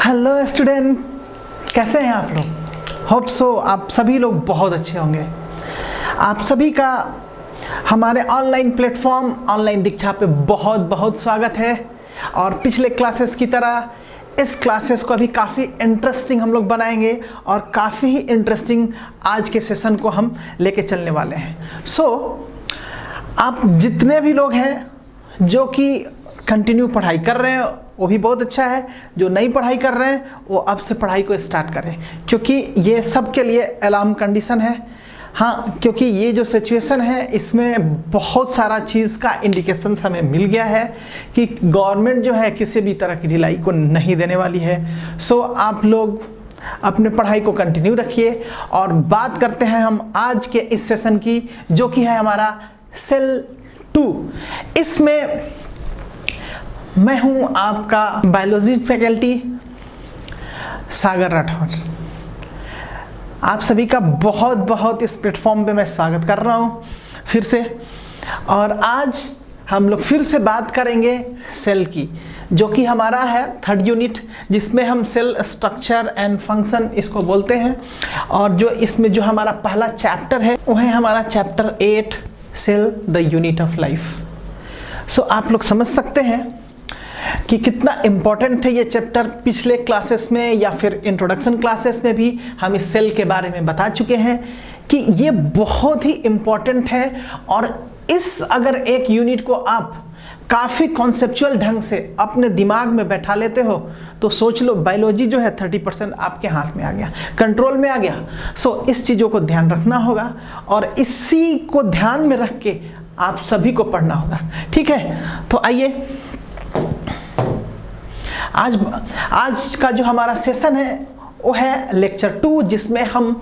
Hello student, कैसे हैं आप लोग? होप सो आप सभी लोग बहुत अच्छे होंगे। आप सभी का हमारे ऑनलाइन प्लेटफॉर्म ऑनलाइन दीक्षा पे बहुत बहुत स्वागत है। और पिछले क्लासेस की तरह इस क्लासेस को अभी काफ़ी इंटरेस्टिंग हम लोग बनाएंगे और काफ़ी ही इंटरेस्टिंग आज के सेशन को हम लेके चलने वाले हैं। आप जितने भी लोग हैं जो कि कंटिन्यू पढ़ाई कर रहे हैं वो भी बहुत अच्छा है, जो नई पढ़ाई कर रहे हैं वो अब से पढ़ाई को स्टार्ट करें, क्योंकि ये सब के लिए अलार्म कंडीशन है। हाँ, क्योंकि ये जो सिचुएशन है इसमें बहुत सारा चीज़ का इंडिकेशन हमें मिल गया है कि गवर्नमेंट जो है किसी भी तरह की ढिलाई को नहीं देने वाली है। आप लोग अपने पढ़ाई को कंटिन्यू रखिए और बात करते हैं हम आज के इस सेशन की, जो कि है हमारा सेल 2। इसमें मैं हूं आपका बायोलॉजी फैकल्टी सागर राठौर। आप सभी का बहुत बहुत इस प्लेटफॉर्म पे मैं स्वागत कर रहा हूं फिर से। और आज हम लोग फिर से बात करेंगे सेल की, जो कि हमारा है 3rd यूनिट, जिसमें हम सेल स्ट्रक्चर एंड फंक्शन इसको बोलते हैं। और जो इसमें जो हमारा पहला चैप्टर है वो है हमारा chapter 8, cell the unit of life. आप लोग समझ सकते हैं कि कितना इम्पॉर्टेंट है ये चैप्टर। पिछले क्लासेस में या फिर इंट्रोडक्शन क्लासेस में भी हम इस सेल के बारे में बता चुके हैं कि ये बहुत ही इम्पॉर्टेंट है। और इस अगर एक यूनिट को आप काफ़ी कॉन्सेप्चुअल ढंग से अपने दिमाग में बैठा लेते हो तो सोच लो बायोलॉजी जो है 30% आपके हाथ में आ गया, कंट्रोल में आ गया। इस चीज़ों को ध्यान रखना होगा और इसी को ध्यान में रख के आप सभी को पढ़ना होगा, ठीक है? तो आइए, आज का जो हमारा सेशन है वो है लेक्चर 2, जिसमें हम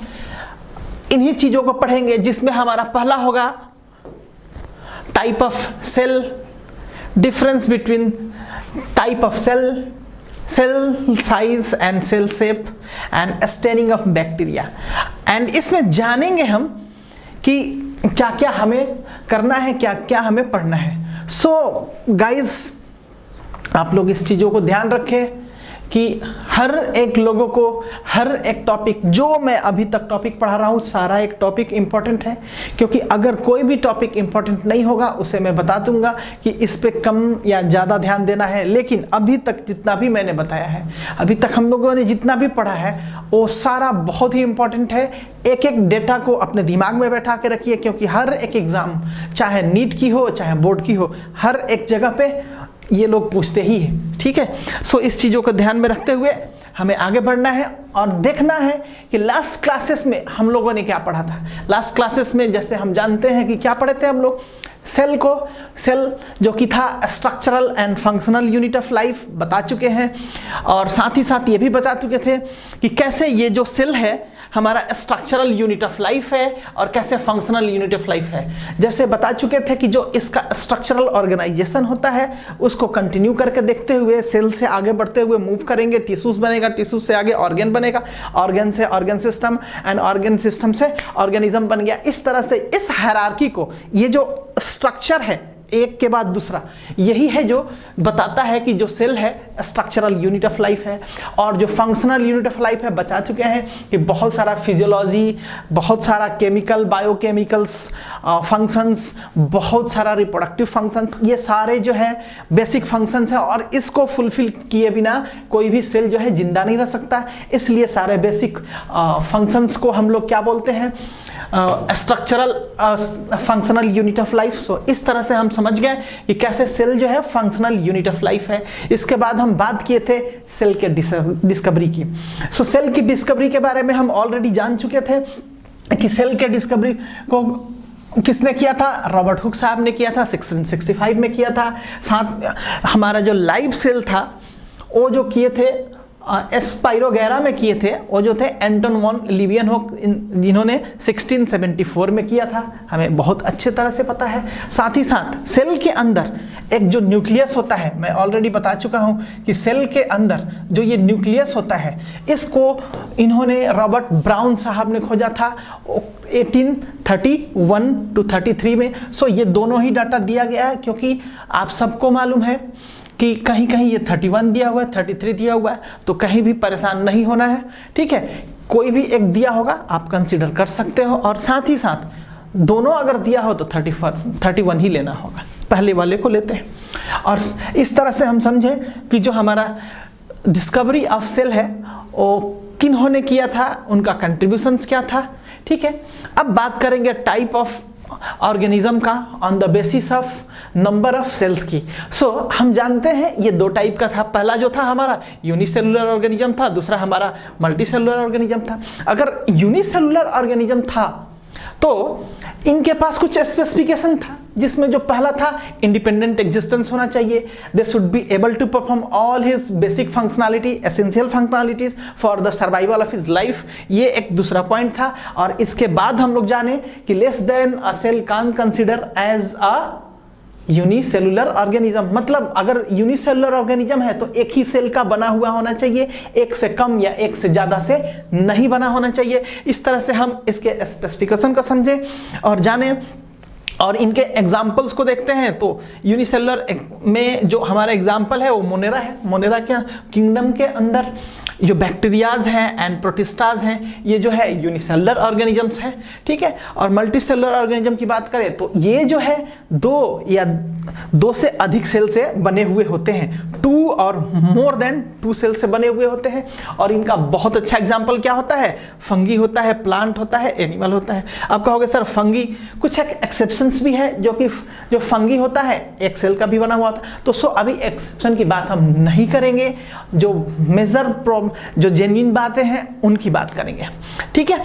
इन्हीं चीज़ों को पढ़ेंगे। जिसमें हमारा पहला होगा type of cell, difference between type of cell, cell size and cell shape and staining of bacteria. And इसमें जानेंगे हम कि क्या क्या हमें करना है, क्या क्या हमें पढ़ना है। गाइस, आप लोग इस चीज़ों को ध्यान रखें कि हर एक लोगों को हर एक टॉपिक, जो मैं अभी तक टॉपिक पढ़ा रहा हूँ सारा एक टॉपिक इम्पॉर्टेंट है। क्योंकि अगर कोई भी टॉपिक इम्पॉर्टेंट नहीं होगा उसे मैं बता दूंगा कि इस पे कम या ज़्यादा ध्यान देना है। लेकिन अभी तक जितना भी मैंने बताया है, अभी तक हम लोगों ने जितना भी पढ़ा है वो सारा बहुत ही इम्पॉर्टेंट है। एक एक डेटा को अपने दिमाग में बैठा के रखिए, क्योंकि हर एक एग्ज़ाम, चाहे नीट की हो चाहे बोर्ड की हो, हर एक जगह पे ये लोग पूछते ही हैं, ठीक है? इस चीज़ों को ध्यान में रखते हुए हमें आगे बढ़ना है और देखना है कि लास्ट क्लासेस में हम लोगों ने क्या पढ़ा था। लास्ट क्लासेस में जैसे हम जानते हैं कि क्या पढ़े थे हम लोग, सेल जो कि था structural and functional unit of life बता चुके हैं। और साथ ही साथ ये भी बता चुके थे कि कैसे ये जो सेल है हमारा स्ट्रक्चरल यूनिट ऑफ लाइफ है और कैसे फंक्शनल यूनिट ऑफ लाइफ है। जैसे बता चुके थे कि जो इसका स्ट्रक्चरल ऑर्गेनाइजेशन होता है उसको कंटिन्यू करके देखते हुए सेल से आगे बढ़ते हुए मूव करेंगे, टिश्यूज बनेगा, टिश्यूज से आगे ऑर्गेन बनेगा, ऑर्गेन से organ system and organ system से ऑर्गेनिज्म बन गया। इस तरह से इस हायरार्की को, ये जो स्ट्रक्चर है एक के बाद दूसरा, यही है जो बताता है कि जो सेल है स्ट्रक्चरल यूनिट ऑफ लाइफ है। और जो फंक्शनल यूनिट ऑफ लाइफ है, बता चुके हैं कि बहुत सारा फिजियोलॉजी, बहुत सारा केमिकल, बायोकेमिकल्स फंक्शंस, बहुत सारा रिप्रोडक्टिव फंक्शंस, ये सारे जो है बेसिक फंक्शंस हैं। और इसको फुलफिल किए बिना कोई भी सेल जो है जिंदा नहीं रह सकता। इसलिए सारे बेसिक फंक्शंस को हम लोग क्या बोलते हैं, structural functional unit of life. इस तरह से हम समझ गए कि कैसे सेल जो है फंक्शनल यूनिट ऑफ लाइफ है। इसके बाद हम बात किए थे सेल के डिस्कवरी की। सेल की डिस्कवरी के बारे में हम ऑलरेडी जान चुके थे कि सेल के डिस्कवरी को किसने किया था, रॉबर्ट हुक साहब ने किया था, 1665 में किया था। साथ हमारा जो लाइव सेल था वो जो किए थे एस्पाइरोगैरा में किए थे, वो जो थे एंटन वॉन लीवियनहोक, जिन्होंने 1674 में किया था, हमें बहुत अच्छे तरह से पता है। साथ ही साथ सेल के अंदर एक जो न्यूक्लियस होता है, मैं ऑलरेडी बता चुका हूं कि सेल के अंदर जो ये न्यूक्लियस होता है इसको इन्होंने रॉबर्ट ब्राउन साहब ने खोजा था 1831 to 33 में। ये दोनों ही डाटा दिया गया है, क्योंकि आप सबको मालूम है कि कहीं कहीं ये 31 दिया हुआ है, 33 दिया हुआ है, तो कहीं भी परेशान नहीं होना है, ठीक है। कोई भी एक दिया होगा आप कंसीडर कर सकते हो, और साथ ही साथ दोनों अगर दिया हो तो 31 ही लेना होगा, पहले वाले को लेते हैं। और इस तरह से हम समझें कि जो हमारा डिस्कवरी ऑफ सेल है वो किन्होंने किया था, उनका कंट्रीब्यूशंस क्या था, ठीक है। अब बात करेंगे टाइप ऑफ ऑर्गेनिज्म का on the basis of number of cells की। सो हम जानते हैं ये दो टाइप का था, पहला जो था हमारा यूनिसेलुलर ऑर्गेनिज्म था, दूसरा हमारा मल्टीसेलुलर ऑर्गेनिज्म था। अगर यूनिसेलुलर ऑर्गेनिज्म था तो इनके पास कुछ स्पेसिफिकेशन था, जिसमें जो पहला था इंडिपेंडेंट एग्जिस्टेंस होना चाहिए, they should be able to perform all his basic functionality, essential functionalities for the survival of his life, ये एक दूसरा पॉइंट था। और इसके बाद हम लोग जाने कि less than a cell can consider as a unicellular organism, मतलब अगर यूनिसेलुलर ऑर्गेनिज्म है तो एक ही सेल का बना हुआ होना चाहिए, एक से कम या एक से ज्यादा से नहीं बना होना चाहिए। इस तरह से हम इसके स्पेसिफिकेशन को समझें और जानें और इनके एग्जाम्पल्स को देखते हैं। तो यूनिसेलुलर में जो हमारा एग्जाम्पल है वो मोनेरा है। मोनेरा क्या किंगडम के अंदर जो बैक्टीरियाज हैं एंड प्रोटिस्टाज हैं, ये जो है यूनिसेलुलर ऑर्गेनिजम्स हैं, ठीक है। और मल्टीसेलुलर ऑर्गेनिज्म की बात करें तो ये जो है दो से अधिक सेल से बने हुए होते हैं, 2 और मोर देन 2 सेल से बने हुए होते हैं। और इनका बहुत अच्छा एग्जाम्पल क्या होता है, फंगी होता है, प्लांट होता है, एनिमल होता है। आप कहोगे सर फंगी, कुछ एक्सेप्शंस भी है, जो कि जो फंगी होता है एक सेल का भी बना हुआ था। तो अभी एक्सेप्शन की बात हम नहीं करेंगे, जो मेजर जो जेन्युइन बातें हैं उनकी बात करेंगे, ठीक है।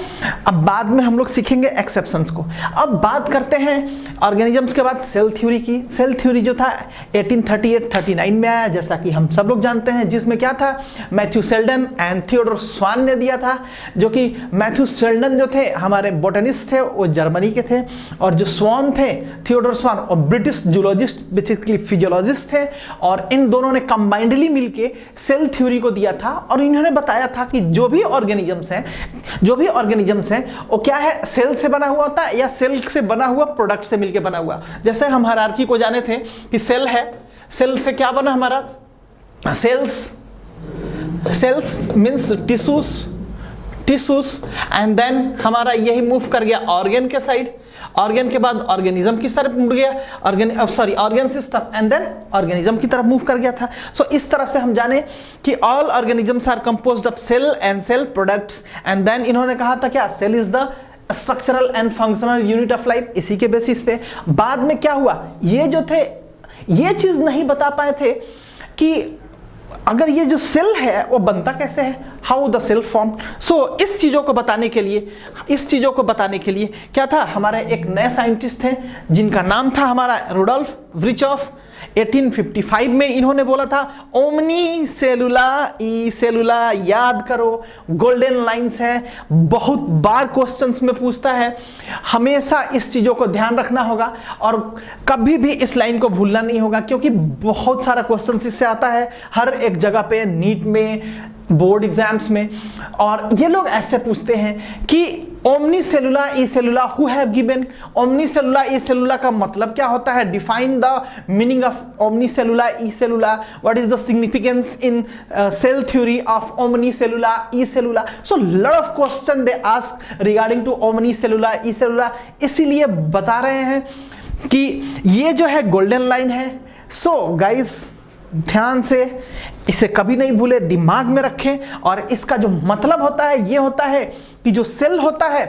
अब बाद में हम लोग सीखेंगे एक्सेप्शंस को। अब बात करते हैं ऑर्गेनिजम्स के बाद सेल थ्योरी की। सेल थ्योरी जो था 1838-39 में आया, जैसा कि हम सब लोग जानते हैं, जिसमें क्या था, मैथ्यू सेल्डन एंड थियोडोर स्वान ने दिया था। जो कि मैथ्यू सेल्डन जो थे हमारे बोटनिस्ट थे, वो जर्मनी के थे, और जो स्वान थे थियोडोर स्वान और ब्रिटिश जूलॉजिस्ट बेसिकली फिजियोलॉजिस्ट थे। और इन दोनों ने कंबाइंडली मिलके सेल थ्योरी को दिया था। और इन्होंने बताया था कि जो भी ऑर्गेनिजम्स हैं वो क्या है, सेल से बना हुआ होता है या सेल से बना हुआ प्रोडक्ट से मिलके बना हुआ। जैसे हम हायरार्की को जाने थे कि सेल है, सेल से क्या बना हमारा, cells means tissues and then हमारा यही मूव कर गया ऑर्गन के साइड, ऑर्गन के बाद ऑर्गेनिज्म की तरफ मुड़ गया, organ system and then organism की तरफ मूव कर गया था। सो इस तरह से हम जाने कि all organisms are composed of cell and cell products. And then इन्होंने कहा था क्या, cell is the structural and functional unit of life. इसी के बेसिस पे बाद में क्या हुआ, ये जो थे ये चीज नहीं बता पाए थे कि अगर ये जो सेल है वो बनता कैसे है, हाउ द सेल फॉर्म। सो इस चीज़ों को बताने के लिए क्या था, हमारे एक नए साइंटिस्ट थे जिनका नाम था हमारा रुडोल्फ विर्चॉफ। 1855 में इन्होंने बोला था ओमनी सेलुला ई सेलुला, याद करो गोल्डन लाइंस है, बहुत बार क्वेश्चंस में पूछता है, हमेशा इस चीज़ों को ध्यान रखना होगा और कभी भी इस लाइन को भूलना नहीं होगा, क्योंकि बहुत सारा क्वेश्चन इससे आता है हर एक जगह पे, नीट में, बोर्ड एग्जाम्स में। और ये लोग ऐसे पूछते हैं कि omnis cellula e cellula who have given, omnis cellula e cellula का मतलब क्या होता है, define the meaning of omnis cellula e cellula, what is the significance in cell theory of omnis cellula e cellula. So lot of question they ask regarding to omnis cellula e cellula, इसीलिए बता रहे हैं कि ये जो है golden line है। So guys ध्यान से इसे कभी नहीं भूले, दिमाग में रखें। और इसका जो मतलब होता है ये होता है कि जो सेल होता है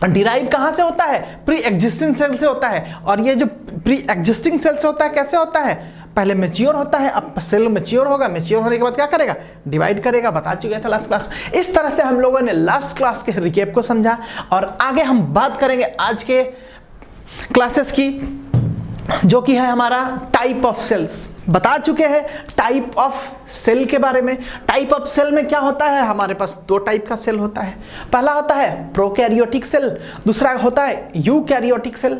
डिराइव कहां से होता है, प्री एग्जिस्टिंग सेल से होता है। और ये जो प्री एग्जिस्टिंग सेल से होता है कैसे होता है, पहले मैच्योर होता है, अब सेल मैच्योर होगा, मैच्योर होने के बाद क्या करेगा, डिवाइड करेगा, बता चुके थे लास्ट क्लास। इस तरह से हम लोगों ने लास्ट क्लास के रिकेप को समझा और आगे हम बात करेंगे आज के क्लासेस की, जो कि है हमारा टाइप ऑफ सेल्स। बता चुके हैं टाइप ऑफ सेल के बारे में। टाइप ऑफ सेल में क्या होता है, हमारे पास 2 टाइप का सेल होता है। पहला होता है प्रोकैरियोटिक सेल, दूसरा होता है यूकैरियोटिक सेल।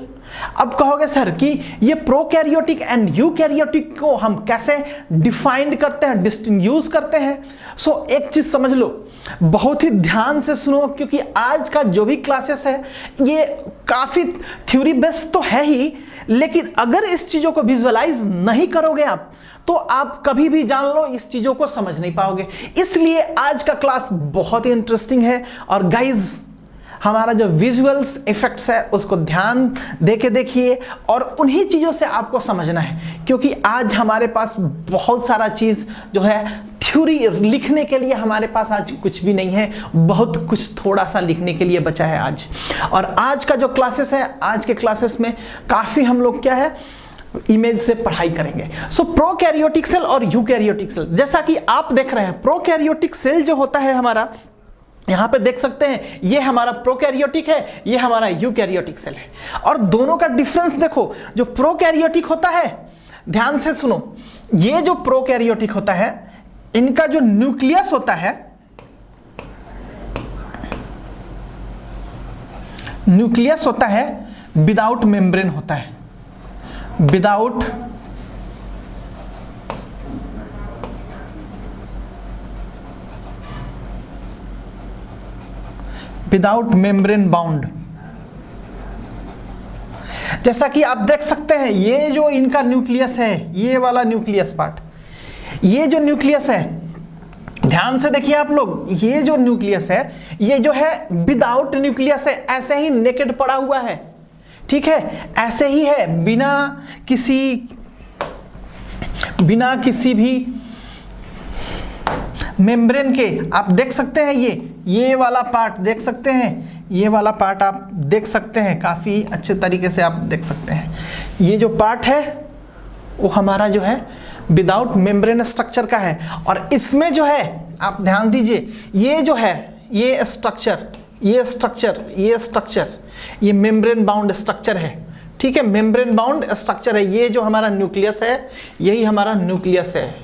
अब कहोगे सर कि ये प्रोकैरियोटिक एंड यूकैरियोटिक को हम कैसे डिफाइन करते हैं, डिस्टिंग्विश करते हैं। सो एक चीज समझ लो, बहुत ही ध्यान से सुनो, क्योंकि आज का जो भी क्लासेस है ये काफी थ्योरी बेस्ड तो है ही, लेकिन अगर इस चीजों को विजुअलाइज नहीं करोगे आप, तो आप कभी भी जान लो इस चीजों को समझ नहीं पाओगे। इसलिए आज का क्लास बहुत ही इंटरेस्टिंग है। और गाइज, हमारा जो विजुअल्स इफेक्ट्स है उसको ध्यान देके देखिए और उन्हीं चीज़ों से आपको समझना है, क्योंकि आज हमारे पास बहुत सारा चीज़ जो है थ्योरी लिखने के लिए हमारे पास आज कुछ भी नहीं है, बहुत कुछ थोड़ा सा लिखने के लिए बचा है आज। और आज का जो क्लासेस है, आज के क्लासेस में काफ़ी हम लोग क्या है इमेज से पढ़ाई करेंगे। सो प्रोकैरियोटिक सेल और यूकैरियोटिक सेल, जैसा कि आप देख रहे हैं, प्रोकैरियोटिक सेल जो होता है हमारा, यहां पे देख सकते हैं ये हमारा प्रोकैरियोटिक है, ये हमारा यूकैरियोटिक सेल है। और दोनों का डिफरेंस देखो, जो प्रोकैरियोटिक होता है, ध्यान से सुनो, ये जो प्रोकैरियोटिक होता है इनका जो न्यूक्लियस होता है, न्यूक्लियस होता है विदाउट मेम्ब्रेन होता है, विदाउट मेम्ब्रेन बाउंड। जैसा कि आप देख सकते हैं ये जो इनका न्यूक्लियस है, ये वाला न्यूक्लियस पार्ट, ये जो न्यूक्लियस है, ध्यान से देखिए आप लोग, ये जो न्यूक्लियस है ये जो है विदाउट न्यूक्लियस है, ऐसे ही नेकेड पड़ा हुआ है, ठीक है, ऐसे ही है, बिना किसी भी मेम्ब्रेन के। आप देख सकते हैं ये वाला पार्ट देख सकते हैं, ये वाला पार्ट आप देख सकते हैं, काफ़ी अच्छे तरीके से आप देख सकते हैं। ये जो पार्ट है वो हमारा जो है विदाउट मेम्ब्रेन स्ट्रक्चर का है। और इसमें जो है आप ध्यान दीजिए, ये जो है ये स्ट्रक्चर ये मेम्ब्रेन बाउंड स्ट्रक्चर है, ठीक है, मेम्ब्रेन बाउंड स्ट्रक्चर है। ये जो हमारा न्यूक्लियस है यही हमारा न्यूक्लियस है,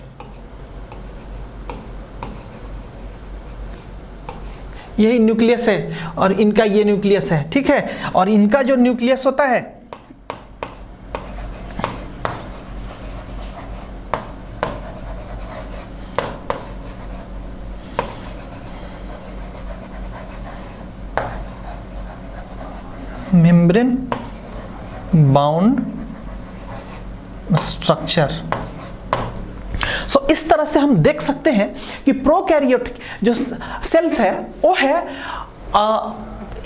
यही न्यूक्लियस है, और इनका ये न्यूक्लियस है, ठीक है। और इनका जो न्यूक्लियस होता है मेम्ब्रेन बाउंड स्ट्रक्चर। सो इस तरह से हम देख सकते हैं कि प्रोकैरियोटिक जो सेल्स है वो है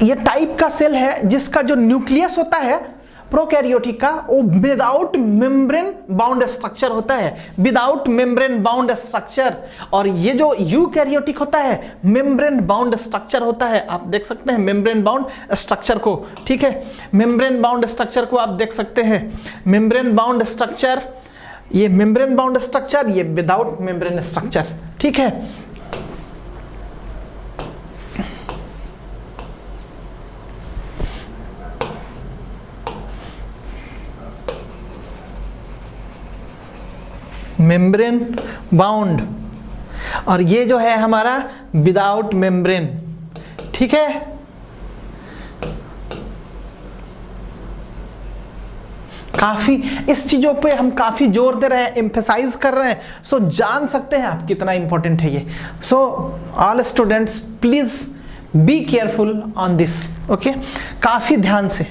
ये टाइप का सेल है जिसका जो न्यूक्लियस होता है प्रोकैरियोटिक का, वो विदाउट मेम्ब्रेन बाउंड स्ट्रक्चर होता है, विदाउट मेम्ब्रेन बाउंड स्ट्रक्चर। और ये जो यूकैरियोटिक होता है मेम्ब्रेन बाउंड स्ट्रक्चर होता है। आप देख सकते हैं मेम्ब्रेन बाउंड स्ट्रक्चर को, ठीक है, मेम्ब्रेन बाउंड स्ट्रक्चर को आप देख सकते हैं, मेम्ब्रेन बाउंड स्ट्रक्चर, ये मेम्ब्रेन बाउंड स्ट्रक्चर, ये विदाउट मेम्ब्रेन स्ट्रक्चर, ठीक है। मेम्ब्रेन बाउंड, और ये जो है हमारा विदाउट मेम्ब्रेन, ठीक है। काफी इस चीजों पे हम काफी जोर दे रहे हैं, एम्फेसाइज कर रहे हैं, सो जान सकते हैं आप कितना इंपॉर्टेंट है ये। So all students please be careful on this, okay, काफी ध्यान से,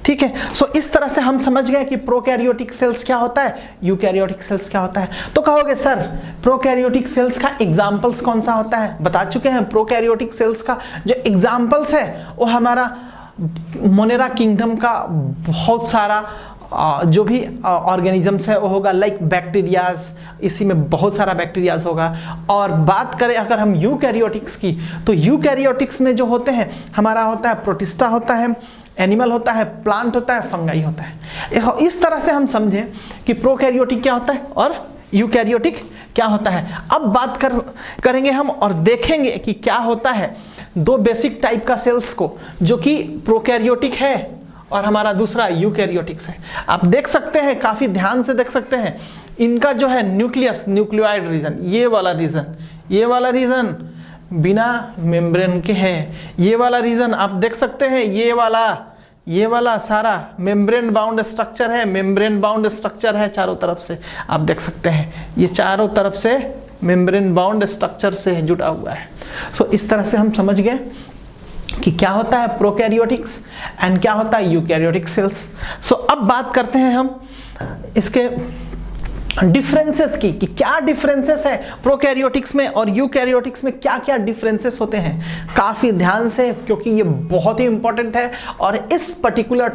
ठीक है। सो इस तरह से हम समझ गए कि प्रोकैरियोटिक सेल्स क्या होता है, यूकैरियोटिक सेल्स क्या होता है। तो कहोगे सर प्रोकैरियोटिक सेल्स का एग्जाम्पल्स कौन सा होता है, बता चुके हैं। प्रोकैरियोटिक सेल्स का जो एग्जाम्पल्स है वो हमारा मोनेरा किंगडम का बहुत सारा जो भी ऑर्गेनिजम्स है वो होगा, लाइक बैक्टीरियाज, इसी में बहुत सारा बैक्टीरियाज होगा। और बात करें अगर हम यूकैरियोटिक्स की, तो यूकैरियोटिक्स में जो होते हैं हमारा होता है प्रोटिस्टा होता है, एनिमल होता है, प्लांट होता है, फंगाई होता है। इस तरह से हम समझें कि प्रोकैरियोटिक क्या होता है और यूकैरियोटिक क्या होता है। अब बात करेंगे हम और देखेंगे कि क्या होता है दो बेसिक टाइप का सेल्स को, जो कि प्रोकैरियोटिक है और हमारा दूसरा यूकैरियोटिक्स है। आप देख सकते हैं, काफी ध्यान से देख सकते हैं, इनका जो है न्यूक्लियस, न्यूक्लियोइड रीजन, ये वाला रीजन बिना मेम्ब्रेन के है। ये वाला रीजन आप देख सकते हैं, ये वाला सारा मेम्ब्रेन बाउंड स्ट्रक्चर है, मेम्ब्रेन बाउंड स्ट्रक्चर है चारों तरफ से, आप देख सकते हैं ये चारों तरफ से मेम्ब्रेन बाउंड स्ट्रक्चर से जुड़ा हुआ है। सो इस तरह से हम समझ गए कि क्या होता है प्रोकैरियोटिक्स एंड क्या होता है यूकैरियोटिक सेल्स। सो अब बात करते हैं हम इसके डिफरेंसेस की, कि क्या डिफरेंसेस है प्रोकैरियोटिक्स में और यूकैरियोटिक्स में, क्या क्या डिफरेंसेस होते हैं। काफी ध्यान से, क्योंकि ये बहुत ही इंपॉर्टेंट है और इस पर्टिकुलर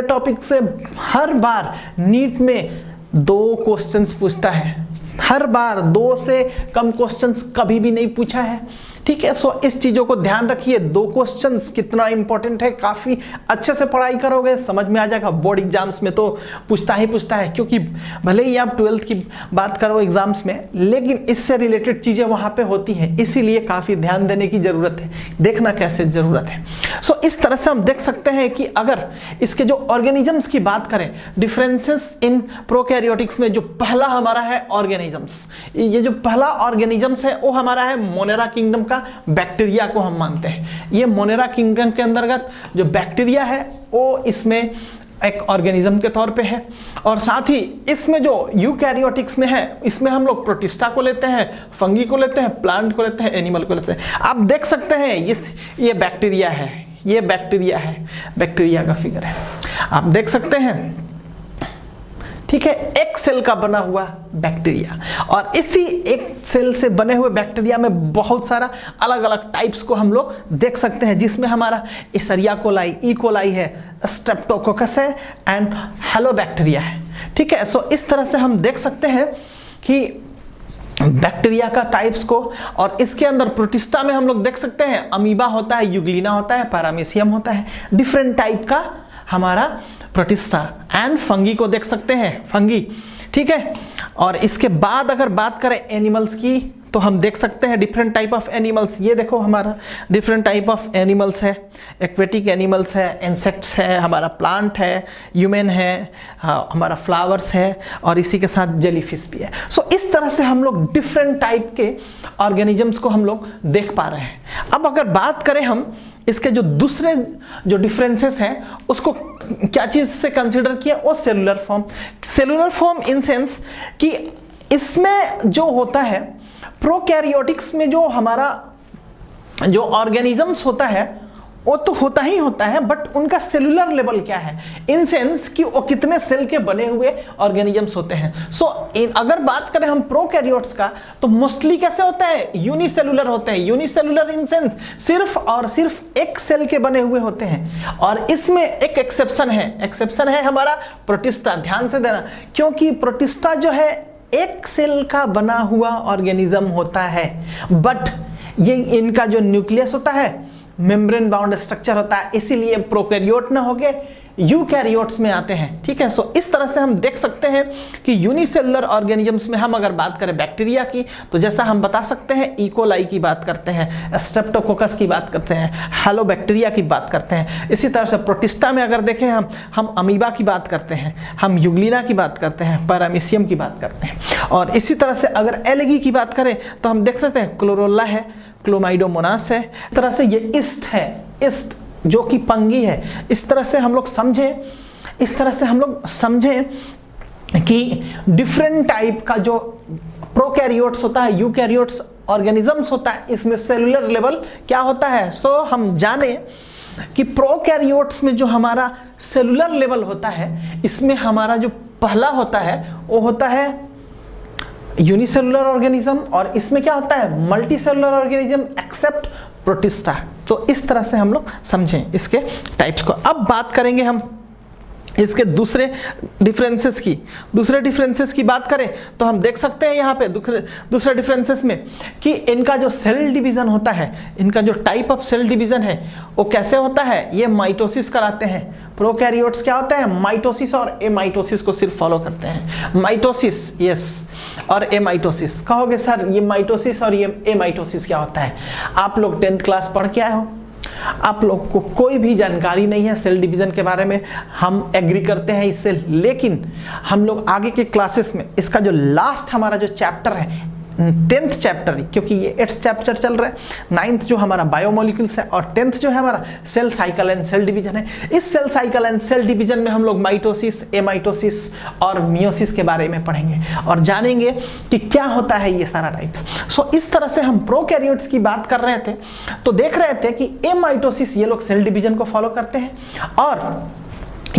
टॉपिक से हर बार नीट में 2 क्वेश्चंस पूछता है। हर बार 2 से कम क्वेश्चंस कभी भी नहीं पूछा है, ठीक है। सो इस चीजों को ध्यान रखिए, 2 क्वेश्चंस कितना इंपॉर्टेंट है। काफी अच्छे से पढ़ाई करोगे समझ में आ जाएगा। बोर्ड एग्जाम्स में तो पूछता है, क्योंकि भले ही आप 12th की बात करो एग्जाम्स में, लेकिन इससे रिलेटेड चीजें वहां पे होती हैं, इसीलिए काफी ध्यान देने की जरूरत है। देखना कैसे जरूरत है। सो इस तरह से हम देख सकते हैं कि अगर इसके जो ऑर्गेनिजम्स की बात करें, डिफरेंसेस इन प्रोकैरियोटिक्स में जो पहला हमारा है ऑर्गेनिजम्स, ये जो पहला ऑर्गेनिजम्स है वो हमारा है मोनेरा किंगडम का बैक्टीरिया को हम मानते हैं। ये मोनेरा किंगडम के अंतर्गत जो बैक्टीरिया है वो इसमें एक ऑर्गेनिज्म के तौर पे है। और साथ ही इसमें जो यूकैरियोटिक्स में है, इसमें हम लोग प्रोटिस्टा को लेते हैं, फंगी को लेते हैं, प्लांट को लेते हैं, एनिमल को लेते हैं। आप देख सकते हैं ये बैक्टीरिया है, ये बैक्टीरिया है, बैक्टीरिया का फिगर है, आप देख सकते हैं, ठीक है। एक सेल का बना हुआ बैक्टीरिया, और इसी एक सेल से बने हुए बैक्टीरिया में बहुत सारा अलग अलग टाइप्स को हम लोग देख सकते हैं, जिसमें हमारा एशेरिया कोलाई, ई कोलाई है, स्ट्रेप्टोकोकस है एंड हेलोबैक्टीरिया है, ठीक है। सो इस तरह से हम देख सकते हैं कि बैक्टीरिया का टाइप्स को। और इसके अंदर प्रोटिस्टा में हम लोग देख सकते हैं अमीबा होता है, यूग्लिना होता है, पैरामीशियम होता है, डिफरेंट टाइप का हमारा प्रोटिस्टा। एंड फंगी को देख सकते हैं, फंगी, ठीक है। और इसके बाद अगर बात करें एनिमल्स की, तो हम देख सकते हैं डिफरेंट टाइप ऑफ एनिमल्स। ये देखो हमारा डिफरेंट टाइप ऑफ एनिमल्स है, एक्वेटिक एनिमल्स है, इंसेक्ट्स है, हमारा प्लांट है, ह्यूमन है, हमारा फ्लावर्स है, और इसी के साथ जेलीफिश भी है। सो इस तरह से हम लोग डिफरेंट टाइप के ऑर्गेनिजम्स को हम लोग देख पा रहे हैं। अब अगर बात करें हम इसके जो दूसरे जो डिफरेंसेस हैं, उसको क्या चीज से कंसीडर किया, वो सेलुलर फॉर्म इन सेंस कि इसमें जो होता है प्रोकैरियोटिक्स में जो हमारा जो ऑर्गेनिजम्स होता है वो तो होता ही होता है, बट उनका सेलुलर लेवल क्या है, इन सेंस कि वो कितने सेल के बने हुए ऑर्गेनिजम्स होते हैं। सो अगर बात करें हम प्रोकैरियोट्स का, तो मोस्टली कैसे होता है, यूनिसेलुलर होते हैं। यूनिसेलुलर इन सेंस सिर्फ और सिर्फ एक सेल के बने हुए होते हैं। और इसमें एक एक्सेप्शन है हमारा प्रोटिस्टा। ध्यान से देना, क्योंकि प्रोटिस्टा जो है एक सेल का बना हुआ ऑर्गेनिज्म होता है, बट ये इनका जो न्यूक्लियस होता है मेम्ब्रेन बाउंड स्ट्रक्चर होता है, इसीलिए प्रोकैरियोट ना होके यूकैरियोट्स में आते हैं, ठीक है। सो इस तरह से हम देख सकते हैं कि यूनिसेलुलर ऑर्गेनिजम्स में हम अगर बात करें बैक्टीरिया की, तो जैसा हम बता सकते हैं ई कोलाई की बात करते हैं, स्ट्रेप्टोकोकस की बात करते हैं, हेलोबैक्टीरिया की बात करते हैं। इसी तरह से प्रोटिस्टा में अगर देखें हम अमीबा की बात करते हैं, हम यूग्लिना की बात करते हैं, पैरामीशियम की बात करते हैं। और इसी तरह से अगर एलगी की बात करें तो हम देख सकते हैं क्लोरोला है, क्लोमाइडोमोनास है। इस तरह से ये इस्ट है, इस्ट जो कि पंगी है। इस तरह से हम लोग समझें कि डिफरेंट टाइप का जो प्रोकैरियोट्स होता है, यूकैरियोट्स ऑर्गेनिजम्स होता है, इसमें सेलुलर लेवल क्या होता है। सो हम जाने कि प्रोकैरियोट्स में जो हमारा सेलुलर लेवल होता है, इसमें हमारा जो पहला होता है वो होता है यूनिसेलुलर ऑर्गेनिज्म, और इसमें क्या होता है मल्टीसेलुलर ऑर्गेनिज्म एक्सेप्ट प्रोटिस्टा। तो इस तरह से हम लोग समझें इसके टाइप्स को। अब बात करेंगे हम इसके दूसरे डिफरेंसेस की बात करें तो हम देख सकते हैं यहाँ पे दूसरे डिफरेंसेस में कि इनका जो सेल डिवीजन होता है, इनका जो टाइप ऑफ सेल डिवीजन है वो कैसे होता है, ये माइटोसिस कराते हैं। प्रोकैरियोट्स क्या होता है, माइटोसिस और एमाइटोसिस को सिर्फ फॉलो करते हैं। माइटोसिस यस और एमाइटोसिस। कहोगे सर ये माइटोसिस और ये एमाइटोसिस क्या होता है, आप लोग 10th क्लास पढ़ के आए हो, आप लोग को कोई भी जानकारी नहीं है सेल डिवीजन के बारे में। हम एग्री करते हैं इससे, लेकिन हम लोग आगे के क्लासेस में इसका जो लास्ट हमारा जो चैप्टर है 10th चैप्टर, क्योंकि ये 8th चैप्टर चल रहा है, 9th जो हमारा बायोमोलिक्यूल्स है और 10th जो है हमारा cell cycle and cell division है। इस cell cycle and cell division में हम लोग माइटोसिस, एमाइटोसिस और मियोसिस के बारे में पढ़ेंगे और जानेंगे कि क्या होता है ये सारा टाइप्स। सो इस तरह से हम प्रोकैरियोट्स की बात कर रहे थे तो देख रहे थे कि एमाइटोसिस ये लोग सेल डिवीजन को फॉलो करते हैं और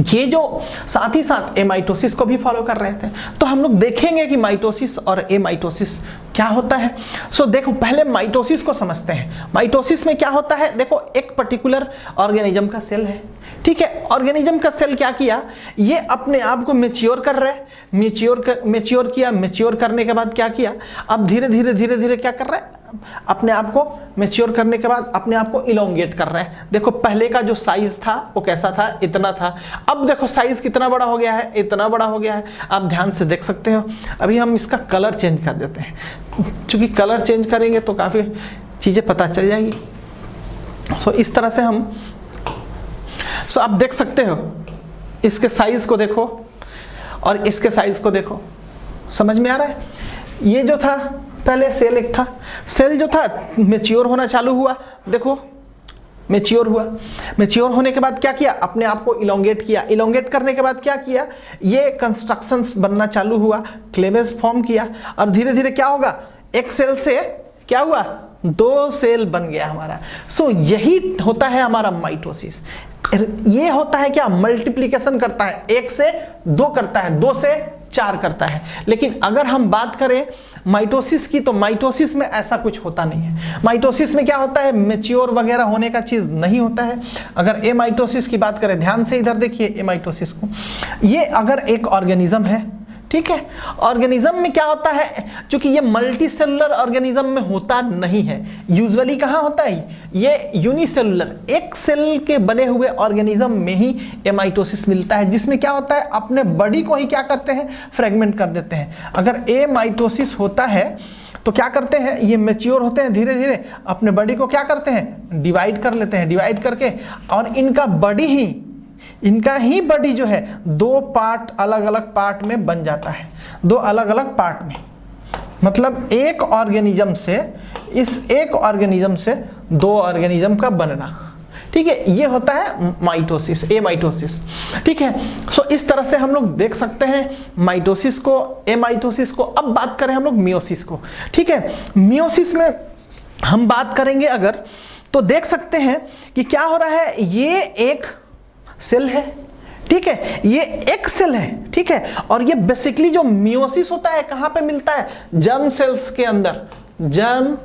ये जो साथ ही साथ एमाइटोसिस को भी फॉलो कर रहे थे। तो हम लोग देखेंगे कि माइटोसिस और एमाइटोसिस क्या होता है। सो देखो पहले माइटोसिस को समझते हैं। माइटोसिस में क्या होता है, देखो एक पर्टिकुलर ऑर्गेनिज्म का सेल है, ठीक है। ऑर्गेनिज्म का सेल क्या किया, ये अपने आप को मैच्योर कर रहा है, मैच्योर किया, मैच्योर करने के बाद क्या किया, अब धीरे धीरे क्या कर रहा है, अपने आप को मैच्योर करने के बाद अपने आप को इलोंगेट कर रहा है। देखो पहले का जो साइज था वो कैसा था, इतना था, अब देखो साइज कितना बड़ा हो गया है, इतना बड़ा हो गया है। आप ध्यान से देख सकते हो। अभी हम इसका कलर चेंज कर देते हैं, क्योंकि कलर चेंज करेंगे तो काफ़ी चीज़ें पता चल जाएंगी। सो इस तरह से हम आप देख सकते हो, इसके साइज को देखो और इसके साइज को देखो, समझ में आ रहा है। ये जो था पहले सेल एक था, सेल जो था मैच्योर होना चालू हुआ, देखो मैच्योर हुआ, मैच्योर होने के बाद क्या किया, अपने आप को इलोंगेट किया, इलोंगेट करने के बाद क्या किया, ये कंस्ट्रक्शंस बनना चालू हुआ, क्लेवेज फॉर्म किया और धीरे धीरे क्या होगा, एक सेल से क्या हुआ, 2 सेल बन गया हमारा। सो यही होता है हमारा माइटोसिस। ये होता है क्या, मल्टीप्लिकेशन करता है, 1 से 2 करता है, 2 से 4 करता है। लेकिन अगर हम बात करें माइटोसिस की तो माइटोसिस में ऐसा कुछ होता नहीं है। माइटोसिस में क्या होता है, मैच्योर वगैरह होने का चीज नहीं होता है। अगर एमाइटोसिस की बात करें, ध्यान से इधर देखिए एमाइटोसिस को, ये अगर एक ऑर्गेनिज्म है, ठीक है, ऑर्गेनिज्म में क्या होता है, क्योंकि ये मल्टी सेलुलर ऑर्गेनिज्म में होता नहीं है, यूजुअली कहाँ होता है, ये यूनिसेलुलर एक सेल के बने हुए ऑर्गेनिज्म में ही एमाइटोसिस मिलता है, जिसमें क्या होता है, अपने बॉडी को ही क्या करते हैं, फ्रेगमेंट कर देते हैं। अगर एमाइटोसिस होता है तो क्या करते हैं, ये मैच्योर होते हैं, धीरे धीरे अपने बॉडी को क्या करते हैं, डिवाइड कर लेते हैं, डिवाइड करके और इनका ही बॉडी जो है 2 पार्ट, अलग अलग पार्ट में बन जाता है, 2 अलग अलग पार्ट में, मतलब एक ऑर्गेनिज्म से, इस एक ऑर्गेनिज्म से 2 ऑर्गेनिज्म का बनना, ठीक है। ये होता है माइटोसिस, एमाइटोसिस, ठीक है। सो इस तरह से हम लोग देख सकते हैं माइटोसिस को, एमाइटोसिस को। अब बात करें हम लोग मियोसिस को, ठीक है। मियोसिस में हम बात करेंगे अगर, तो देख सकते हैं कि क्या हो रहा है, ये एक सेल है, ठीक है, ये एक सेल है, ठीक है। और ये बेसिकली जो मियोसिस होता है कहां पे मिलता है, जर्म सेल्स के अंदर, जर्म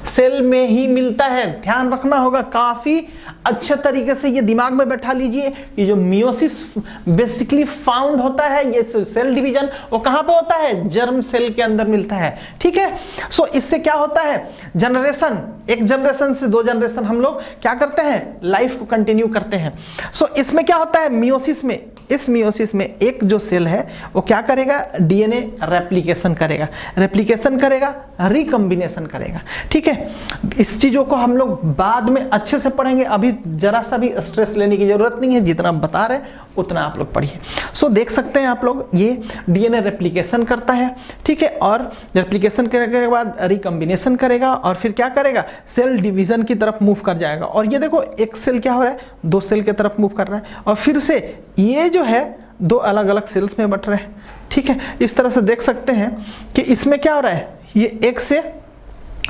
सेल में ही मिलता है। ध्यान रखना होगा, काफी अच्छे तरीके से ये दिमाग में बैठा लीजिए कि जो मियोसिस बेसिकली फाउंड होता है, ये सेल डिवीजन वो कहां पे होता है, जर्म सेल के अंदर मिलता है, ठीक है। सो इससे क्या होता है, जनरेशन, एक जनरेशन से 2 जनरेशन हम लोग क्या करते हैं, लाइफ को कंटिन्यू करते हैं। सो इसमें क्या होता है, मियोसिस में, इस मियोसिस में एक जो सेल है वो क्या करेगा, डीएनए रेप्लिकेशन करेगा, रिकॉम्बिनेशन करेगा, ठीक है। इस चीजों को हम लोग बाद में अच्छे से पढ़ेंगे, अभी जरा सा भी स्ट्रेस लेने की जरूरत नहीं है, जितना बता रहे उतना आप लोग पढ़िए। सो देख सकते हैं आप लोग, ये डीएनए रेप्लिकेशन करता है, ठीक है, और रेप्लिकेशन करने के बाद रिकॉम्बिनेशन करेगा और फिर क्या करेगा, सेल डिवीजन की तरफ मूव कर जाएगा। और ये देखो एक सेल क्या हो रहा है, 2 सेल की तरफ मूव कर रहा है और फिर से ये जो है 2 अलग अलग सेल्स में बट रहे हैं, ठीक है। इस तरह से देख सकते हैं कि इसमें क्या हो रहा है, ये 1 से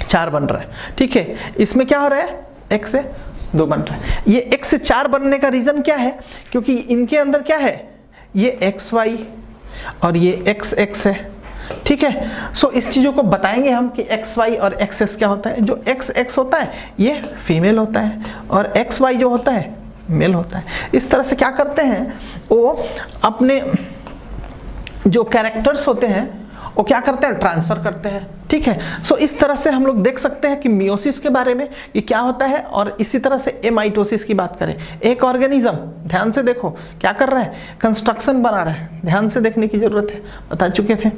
4 बन रहा है, ठीक है। इसमें क्या हो रहा है, 1 से 2 बन रहा है। ये 1 से 4 बनने का रीजन क्या है, क्योंकि इनके अंदर क्या है, ये XY और ये XX है, ठीक है। सो इस चीजों को बताएंगे हम कि XY और XS क्या होता है। जो XX होता है ये फीमेल होता है और XY जो होता है मेल होता है। इस तरह से क्या करते हैं, वो अपने जो कैरेक्टर्स होते हैं वो क्या करते हैं, ट्रांसफर करते हैं, ठीक है। सो इस तरह से हम लोग देख सकते हैं कि मियोसिस के बारे में ये क्या होता है। और इसी तरह से एमाइटोसिस की बात करें, एक ऑर्गेनिज्म, ध्यान से देखो क्या कर रहा है, कंस्ट्रक्शन बना रहा है, ध्यान से देखने की जरूरत है, बता चुके थे,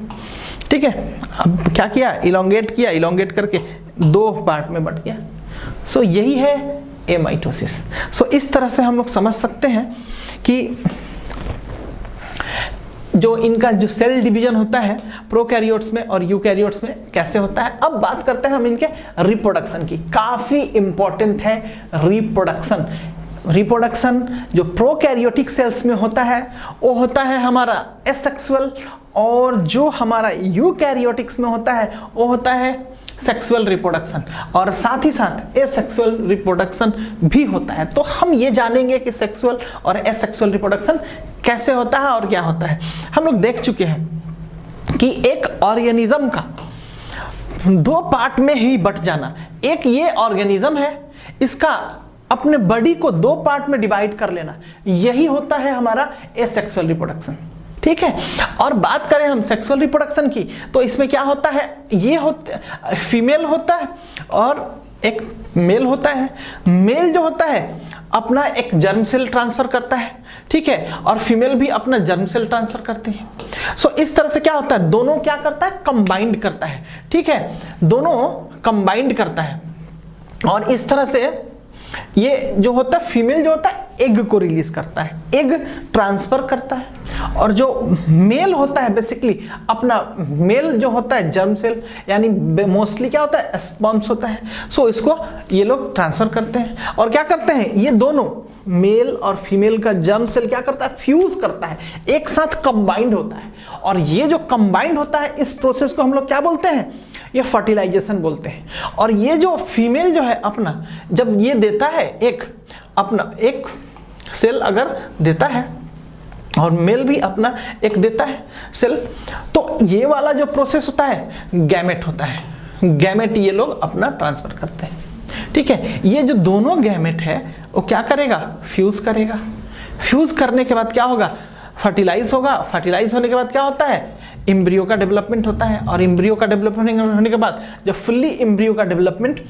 ठीक है। अब क्या किया, इलोंगेट किया, इलोंगेट करके 2 पार्ट में बट गया। सो यही है एमाइटोसिस। सो इस तरह से हम लोग समझ सकते हैं कि जो इनका जो सेल डिवीजन होता है प्रोकैरियोट्स में और यूकैरियोट्स में कैसे होता है। अब बात करते हैं हम इनके रिप्रोडक्शन की। काफी इंपॉर्टेंट है रिप्रोडक्शन। रिप्रोडक्शन जो प्रोकैरियोटिक सेल्स में होता है वो होता है हमारा एसेक्सुअल, और जो हमारा यूकैरियोटिक्स में होता है वो होता है सेक्सुअल रिप्रोडक्शन, और साथ ही साथ एसेक्सुअल रिप्रोडक्शन भी होता है। तो हम ये जानेंगे कि सेक्सुअल और एसेक्सुअल रिप्रोडक्शन कैसे होता है और क्या होता है। हम लोग देख चुके हैं कि एक ऑर्गेनिज्म का दो पार्ट में ही बट जाना, एक ये ऑर्गेनिज्म है, इसका अपने बॉडी को दो पार्ट में डिवाइड कर लेना, यही होता है हमारा एसेक्सुअल रिप्रोडक्शन। ठीक है, और बात करें हम सेक्सुअल रिप्रोडक्शन की तो इसमें क्या होता है, ये फीमेल होता है और एक मेल होता है। मेल जो होता है अपना एक जर्म सेल ट्रांसफर करता है, ठीक है, और फीमेल भी अपना जर्म सेल ट्रांसफर करती है। सो इस तरह से क्या होता है, दोनों क्या करता है, कंबाइंड करता है। ठीक है, दोनों कंबाइंड करता है, और इस तरह से ये जो होता है फीमेल जो होता है एग को रिलीज करता है, एग ट्रांसफर करता है, और जो मेल होता है बेसिकली अपना मेल जो होता है जर्म सेल, यानी मोस्टली क्या होता है स्पर्म्स होता है। सो इसको ये लोग ट्रांसफर करते हैं, और क्या करते हैं ये दोनों मेल और फीमेल का जर्म सेल क्या करता है, फ्यूज करता है, एक साथ कंबाइंड होता है। और ये जो कंबाइंड होता है इस प्रोसेस को हम लोग क्या बोलते हैं, ये फर्टिलाइजेशन बोलते हैं। और ये जो फीमेल जो है अपना जब ये देता है एक अपना एक सेल अगर देता है और मेल भी अपना एक देता है सेल, तो ये वाला जो प्रोसेस होता है गैमेट होता है। गैमेट ये लोग अपना ट्रांसफर करते हैं। ठीक है, ये जो दोनों गैमेट है वो क्या करेगा, फ्यूज करेगा। फ्यूज करने के बाद क्या होगा, फर्टिलाइज होगा। फर्टिलाइज होने के बाद क्या होता है, एम्ब्रियो का डेवलपमेंट होता है, और एम्ब्रियो का डेवलपमेंट होने के बाद जब फुल्ली एम्ब्रियो का डेवलपमेंट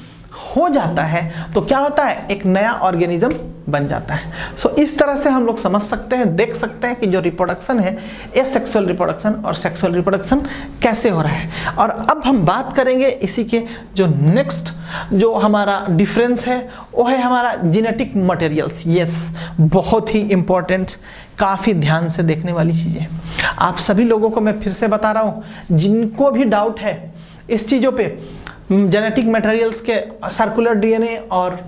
हो जाता है तो क्या होता है, एक नया ऑर्गेनिज्म बन जाता है। सो इस तरह से हम लोग समझ सकते हैं, देख सकते हैं कि जो रिप्रोडक्शन है एसेक्सुअल रिप्रोडक्शन और सेक्सुअल रिप्रोडक्शन कैसे हो रहा है। और अब हम बात करेंगे इसी के जो नेक्स्ट जो हमारा डिफरेंस है वो है हमारा जेनेटिक मटेरियल्स। यस, बहुत ही इंपॉर्टेंट, काफ़ी ध्यान से देखने वाली चीज़ें। आप सभी लोगों को मैं फिर से बता रहा हूँ, जिनको भी डाउट है इस चीज़ों पे, जेनेटिक मटेरियल्स के सर्कुलर डीएनए और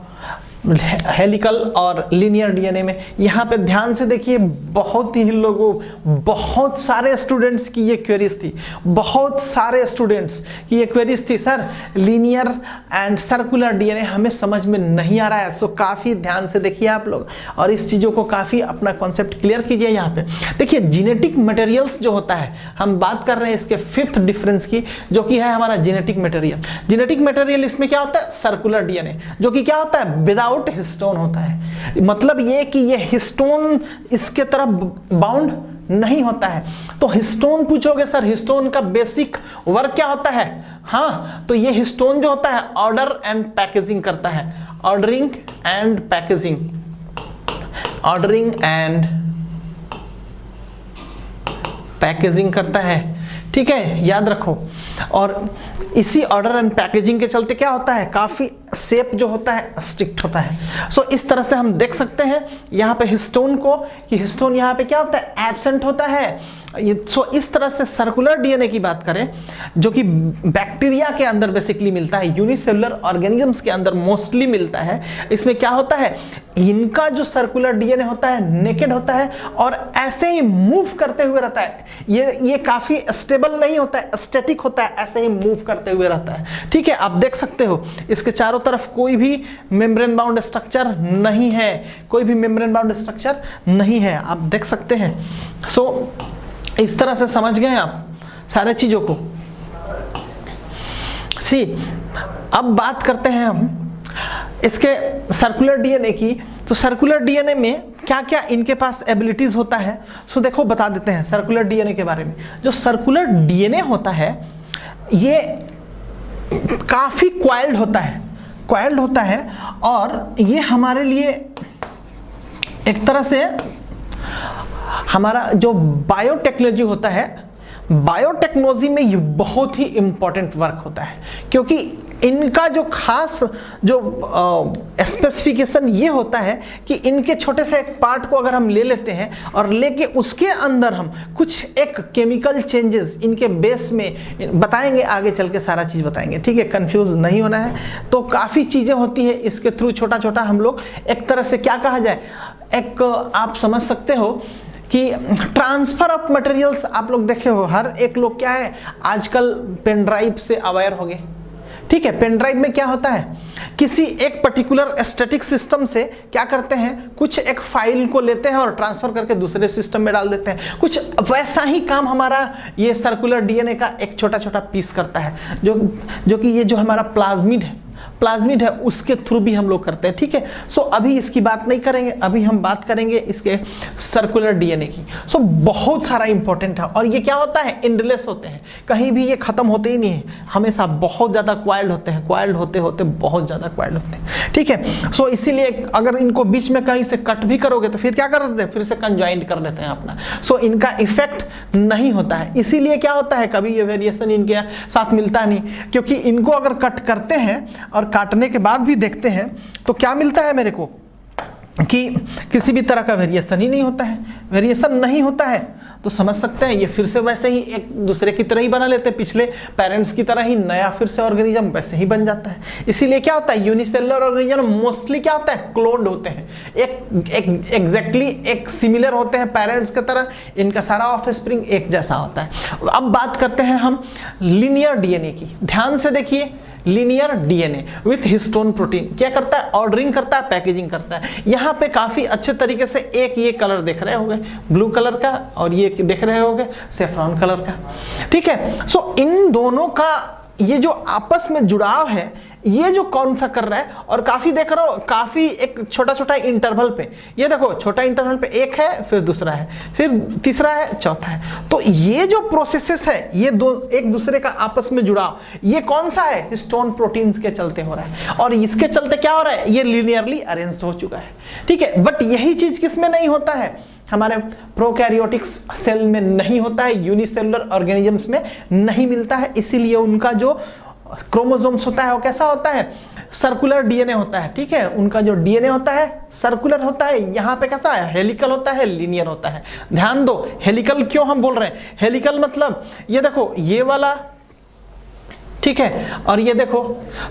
हेलिकल और लीनियर डीएनए में, यहाँ पे ध्यान से देखिए, बहुत ही लोगों, बहुत सारे स्टूडेंट्स की ये क्वेरीज थी, बहुत सारे स्टूडेंट्स की ये क्वेरीज थी, sir linear and circular DNA हमें समझ में नहीं आ रहा है। सो काफ़ी ध्यान से देखिए आप लोग, और इस चीज़ों को काफ़ी अपना कॉन्सेप्ट क्लियर कीजिए। यहाँ पे देखिए जेनेटिक मटेरियल्स जो होता है, हम बात कर रहे हैं इसके फिफ्थ डिफरेंस की, जो कि है हमारा जेनेटिक मटेरियल। जेनेटिक मटेरियल इसमें क्या होता है, सर्कुलर डीएनए, जो कि क्या होता है, विदाउट हिस्टोन होता है। मतलब ये कि ये हिस्टोन इसके तरफ बाउंड नहीं होता है। तो हिस्टोन पूछोगे, सर हिस्टोन का बेसिक वर्क क्या होता है, हाँ, तो ये हिस्टोन जो होता है ऑर्डर एंड पैकेजिंग करता है, ordering and packaging, ordering and packaging करता है। ठीक है, याद रखो। और इसी ऑर्डर एंड पैकेजिंग के चलते क्या होता है, काफ़ी शेप जो होता है स्ट्रिक्ट होता है। सो इस तरह से हम देख सकते हैं यहाँ पे हिस्टोन को, कि हिस्टोन यहाँ पे क्या होता है, एब्सेंट होता है। सो इस तरह से सर्कुलर डीएनए की बात करें, जो कि बैक्टीरिया के अंदर बेसिकली मिलता है, यूनिसेलुलर ऑर्गेनिजम्स के अंदर मोस्टली मिलता है। इसमें क्या होता है, इनका जो सर्कुलर डीएनए होता है नेकेड होता है और ऐसे ही मूव करते हुए रहता है। ये काफ़ी स्टेबल नहीं होता है, स्टैटिक होता है, ऐसे ही मूव करते हुए रहता है। ठीक है, आप देख सकते हो इसके चारों तरफ कोई भी मेम्ब्रेन बाउंड स्ट्रक्चर नहीं है, कोई भी मेम्ब्रेन बाउंड स्ट्रक्चर नहीं है, आप देख सकते हैं। सो इस तरह से समझ गए आप सारे चीज़ों को। सी, अब बात करते हैं हम इसके सर्कुलर डीएनए की। तो सर्कुलर डीएनए में क्या क्या इनके पास एबिलिटीज होता है, सो देखो बता देते हैं सर्कुलर डीएनए के बारे में। जो सर्कुलर डीएनए होता है ये काफ़ी क्वाइल्ड होता है, क्वाइल्ड होता है, और ये हमारे लिए एक तरह से हमारा जो बायोटेक्नोलॉजी होता है, बायोटेक्नोलॉजी में ये बहुत ही इंपॉर्टेंट वर्क होता है, क्योंकि इनका जो खास जो स्पेसिफिकेशन ये होता है कि इनके छोटे से एक पार्ट को अगर हम ले लेते हैं और लेके उसके अंदर हम कुछ एक केमिकल चेंजेस इनके बेस में बताएंगे, आगे चल के सारा चीज़ बताएंगे, ठीक है, कंफ्यूज नहीं होना है। तो काफ़ी चीज़ें होती है इसके थ्रू, छोटा छोटा हम लोग एक तरह से क्या कहा जाए, एक आप समझ सकते हो कि ट्रांसफर ऑफ मटेरियल्स आप लोग देखे हो, हर एक लोग क्या है आजकल पेन ड्राइव से अवेयर हो गए, ठीक है। पेन ड्राइव में क्या होता है, किसी एक पर्टिकुलर स्टैटिक सिस्टम से क्या करते हैं, कुछ एक फाइल को लेते हैं और ट्रांसफर करके दूसरे सिस्टम में डाल देते हैं। कुछ वैसा ही काम हमारा ये सर्कुलर डीएनए का एक छोटा छोटा पीस करता है, जो कि ये जो हमारा प्लाज्मिड है उसके थ्रू भी हम लोग करते हैं, ठीक है। सो अभी इसकी बात नहीं करेंगे, अभी हम बात करेंगे इसके सर्कुलर डीएनए की। सो बहुत सारा इंपॉर्टेंट है और ये क्या होता है, एंडलेस होते हैं, कहीं भी ये खत्म होते ही नहीं है, हमेशा बहुत ज़्यादा क्वाइल्ड होते हैं, क्वाइल्ड होते होते बहुत ज़्यादा क्वाइल्ड होते हैं, ठीक है। सो इसीलिए अगर इनको बीच में कहीं से कट भी करोगे तो फिर क्या कर देते हैं, फिर से कंजॉइंट कर लेते हैं अपना। सो इनका इफेक्ट नहीं होता है, इसीलिए क्या होता है, कभी ये वेरिएशन इनके साथ मिलता नहीं, क्योंकि इनको अगर कट करते हैं और काटने के बाद भी देखते हैं तो क्या मिलता है मेरे को कि किसी भी तरह का वेरिएशन ही नहीं होता है। वेरिएशन नहीं होता है तो समझ सकते हैं ये फिर से वैसे ही एक दूसरे की तरह ही बना लेते हैं, पिछले पेरेंट्स की तरह ही नया फिर से ऑर्गेनिज्म वैसे ही बन जाता है। इसीलिए क्या होता है, यूनिसेलुलर ऑर्गेनिज्म मोस्टली क्या होता है, क्लोन्ड होते हैं, एक एग्जैक्टली एक सिमिलर होते हैं पेरेंट्स की तरह, इनका सारा ऑफस्प्रिंग एक जैसा होता है। अब बात करते हैं हम लीनियर डीएनए की। ध्यान से देखिए, linear DNA with histone protein क्या करता है, ऑर्डरिंग करता है, पैकेजिंग करता है। यहाँ पे काफी अच्छे तरीके से एक ये कलर देख रहे होंगे ब्लू कलर का, और ये देख रहे होंगे सेफ्रॉन कलर का, ठीक है। सो इन दोनों का ये जो आपस में जुड़ाव है, ये जो कौन सा कर रहा है, और काफी देख रहे हो, काफी एक छोटा छोटा इंटरवल पे, ये देखो छोटा इंटरवल पे एक है, फिर दूसरा है, फिर तीसरा है, चौथा है। तो ये जो प्रोसेसेस है, ये दो एक दूसरे का आपस में जुड़ाव, ये कौन सा है, हिस्टोन प्रोटीन्स के चलते हो रहा है, और इसके चलते क्या हो रहा है, ये लीनियरली अरेंज हो चुका है, ठीक है। बट यही चीज किसमें नहीं होता है, हमारे प्रोकैरियोटिक सेल में नहीं होता है, यूनिसेलुलर ऑर्गेनिजम्स में नहीं मिलता है। इसीलिए उनका जो क्रोमोसोम्स होता है वो कैसा होता है, सर्कुलर डीएनए होता है, ठीक है। उनका जो डीएनए होता है सर्कुलर होता है, यहाँ पे कैसा है, हेलिकल होता है, लीनियर होता है। ध्यान दो, हेलिकल क्यों हम बोल रहे हैं, हेलिकल मतलब ये देखो ये वाला, ठीक है, और ये देखो,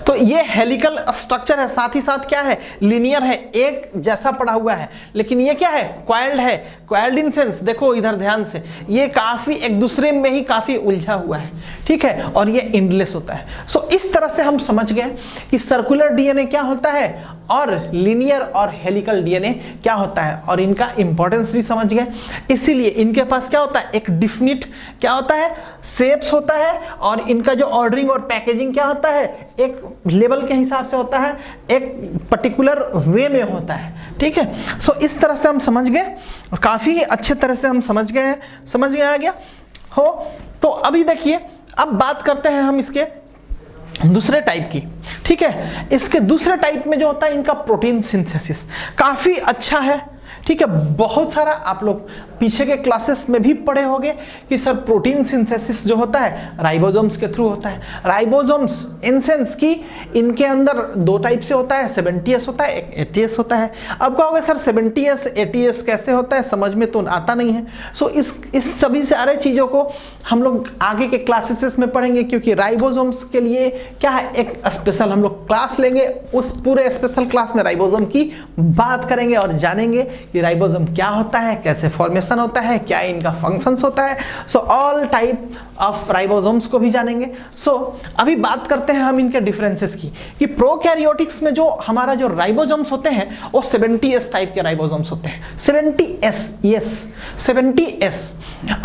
तो ये हेलिकल स्ट्रक्चर है, साथ ही साथ क्या है, लीनियर है, एक जैसा पड़ा हुआ है। लेकिन ये क्या है, क्वाइल्ड है, क्वाइल्ड इन सेंस, देखो इधर ध्यान से, ये काफी एक दूसरे में ही काफी उलझा हुआ है, ठीक है, और ये एंडलेस होता है। सो इस तरह से हम समझ गए कि सर्कुलर डीएनए क्या होता है और लीनियर और हेलिकल डीएनए क्या होता है, और इनका इंपॉर्टेंस भी समझ गए। इसीलिए इनके पास क्या होता है, एक डिफिनिट क्या होता है, शेप्स होता है, और इनका जो ऑर्डरिंग और पैकेजिंग क्या होता है, एक लेवल के हिसाब से होता है, एक पर्टिकुलर वे में होता है, ठीक है। सो इस तरह से हम समझ गए, और काफी अच्छे तरह से हम समझ गए हैं, समझ में आ गया हो। तो अभी देखिए, अब बात करते हैं हम इसके दूसरे टाइप की, ठीक है। इसके दूसरे टाइप में जो होता है इनका प्रोटीन सिंथेसिस काफी अच्छा है, ठीक है। बहुत सारा आप लोग पीछे के क्लासेस में भी पढ़े होंगे कि सर प्रोटीन सिंथेसिस जो होता है राइबोसोम्स के थ्रू होता है। राइबोसोम्स इन सेंस कि इनके अंदर दो टाइप से होता है, 70S होता है, एक 80S होता है। अब कहोगे सर 70S 80S कैसे होता है, समझ में तो आता नहीं है। सो इस सभी सारे चीज़ों को हम लोग आगे के क्लासेस में पढ़ेंगे, क्योंकि राइबोसोम्स के लिए क्या है, एक स्पेशल हम लोग क्लास लेंगे, उस पूरे स्पेशल क्लास में राइबोसोम की बात करेंगे और जानेंगे कि राइबोसोम क्या होता है, कैसे फॉर्मेशन होता है, क्या इनका फंक्शंस होता है। So all type of ribosomes को भी जानेंगे। सो अभी बात करते हैं हम इनके डिफरेंसेस की, कि प्रोकैरियोटिक्स में जो हमारा जो राइबोसोम्स होते हैं वो 70S टाइप के राइबोसोम्स होते हैं। 70S, yes 70S।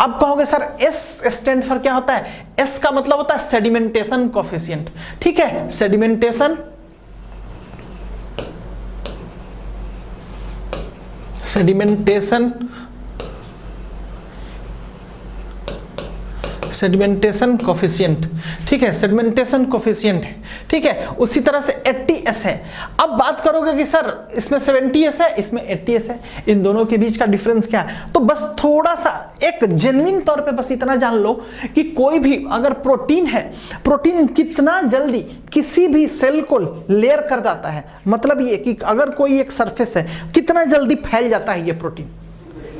अब कहोगे सर S स्टैंड फॉर क्या होता है, S का मतलब होता है सेडिमेंटेशन कोफिशिएंट, ठीक है। सेडिमेंटेशन सेडिमेंटेशन कोफिशिएंट, ठीक है, सेडिमेंटेशन कोफिशिएंट है, ठीक है। उसी तरह से 80s है। अब बात करोगे कि सर इसमें 70s है, इसमें 80s है, इन दोनों के बीच का डिफरेंस क्या है? तो बस थोड़ा सा एक जेन्युइन तौर पे बस इतना जान लो कि कोई भी अगर प्रोटीन है, प्रोटीन कितना जल्दी किसी भी सेल को लेयर कर जाता है, मतलब ये कि अगर कोई एक सरफेस है कितना जल्दी फैल जाता है ये प्रोटीन,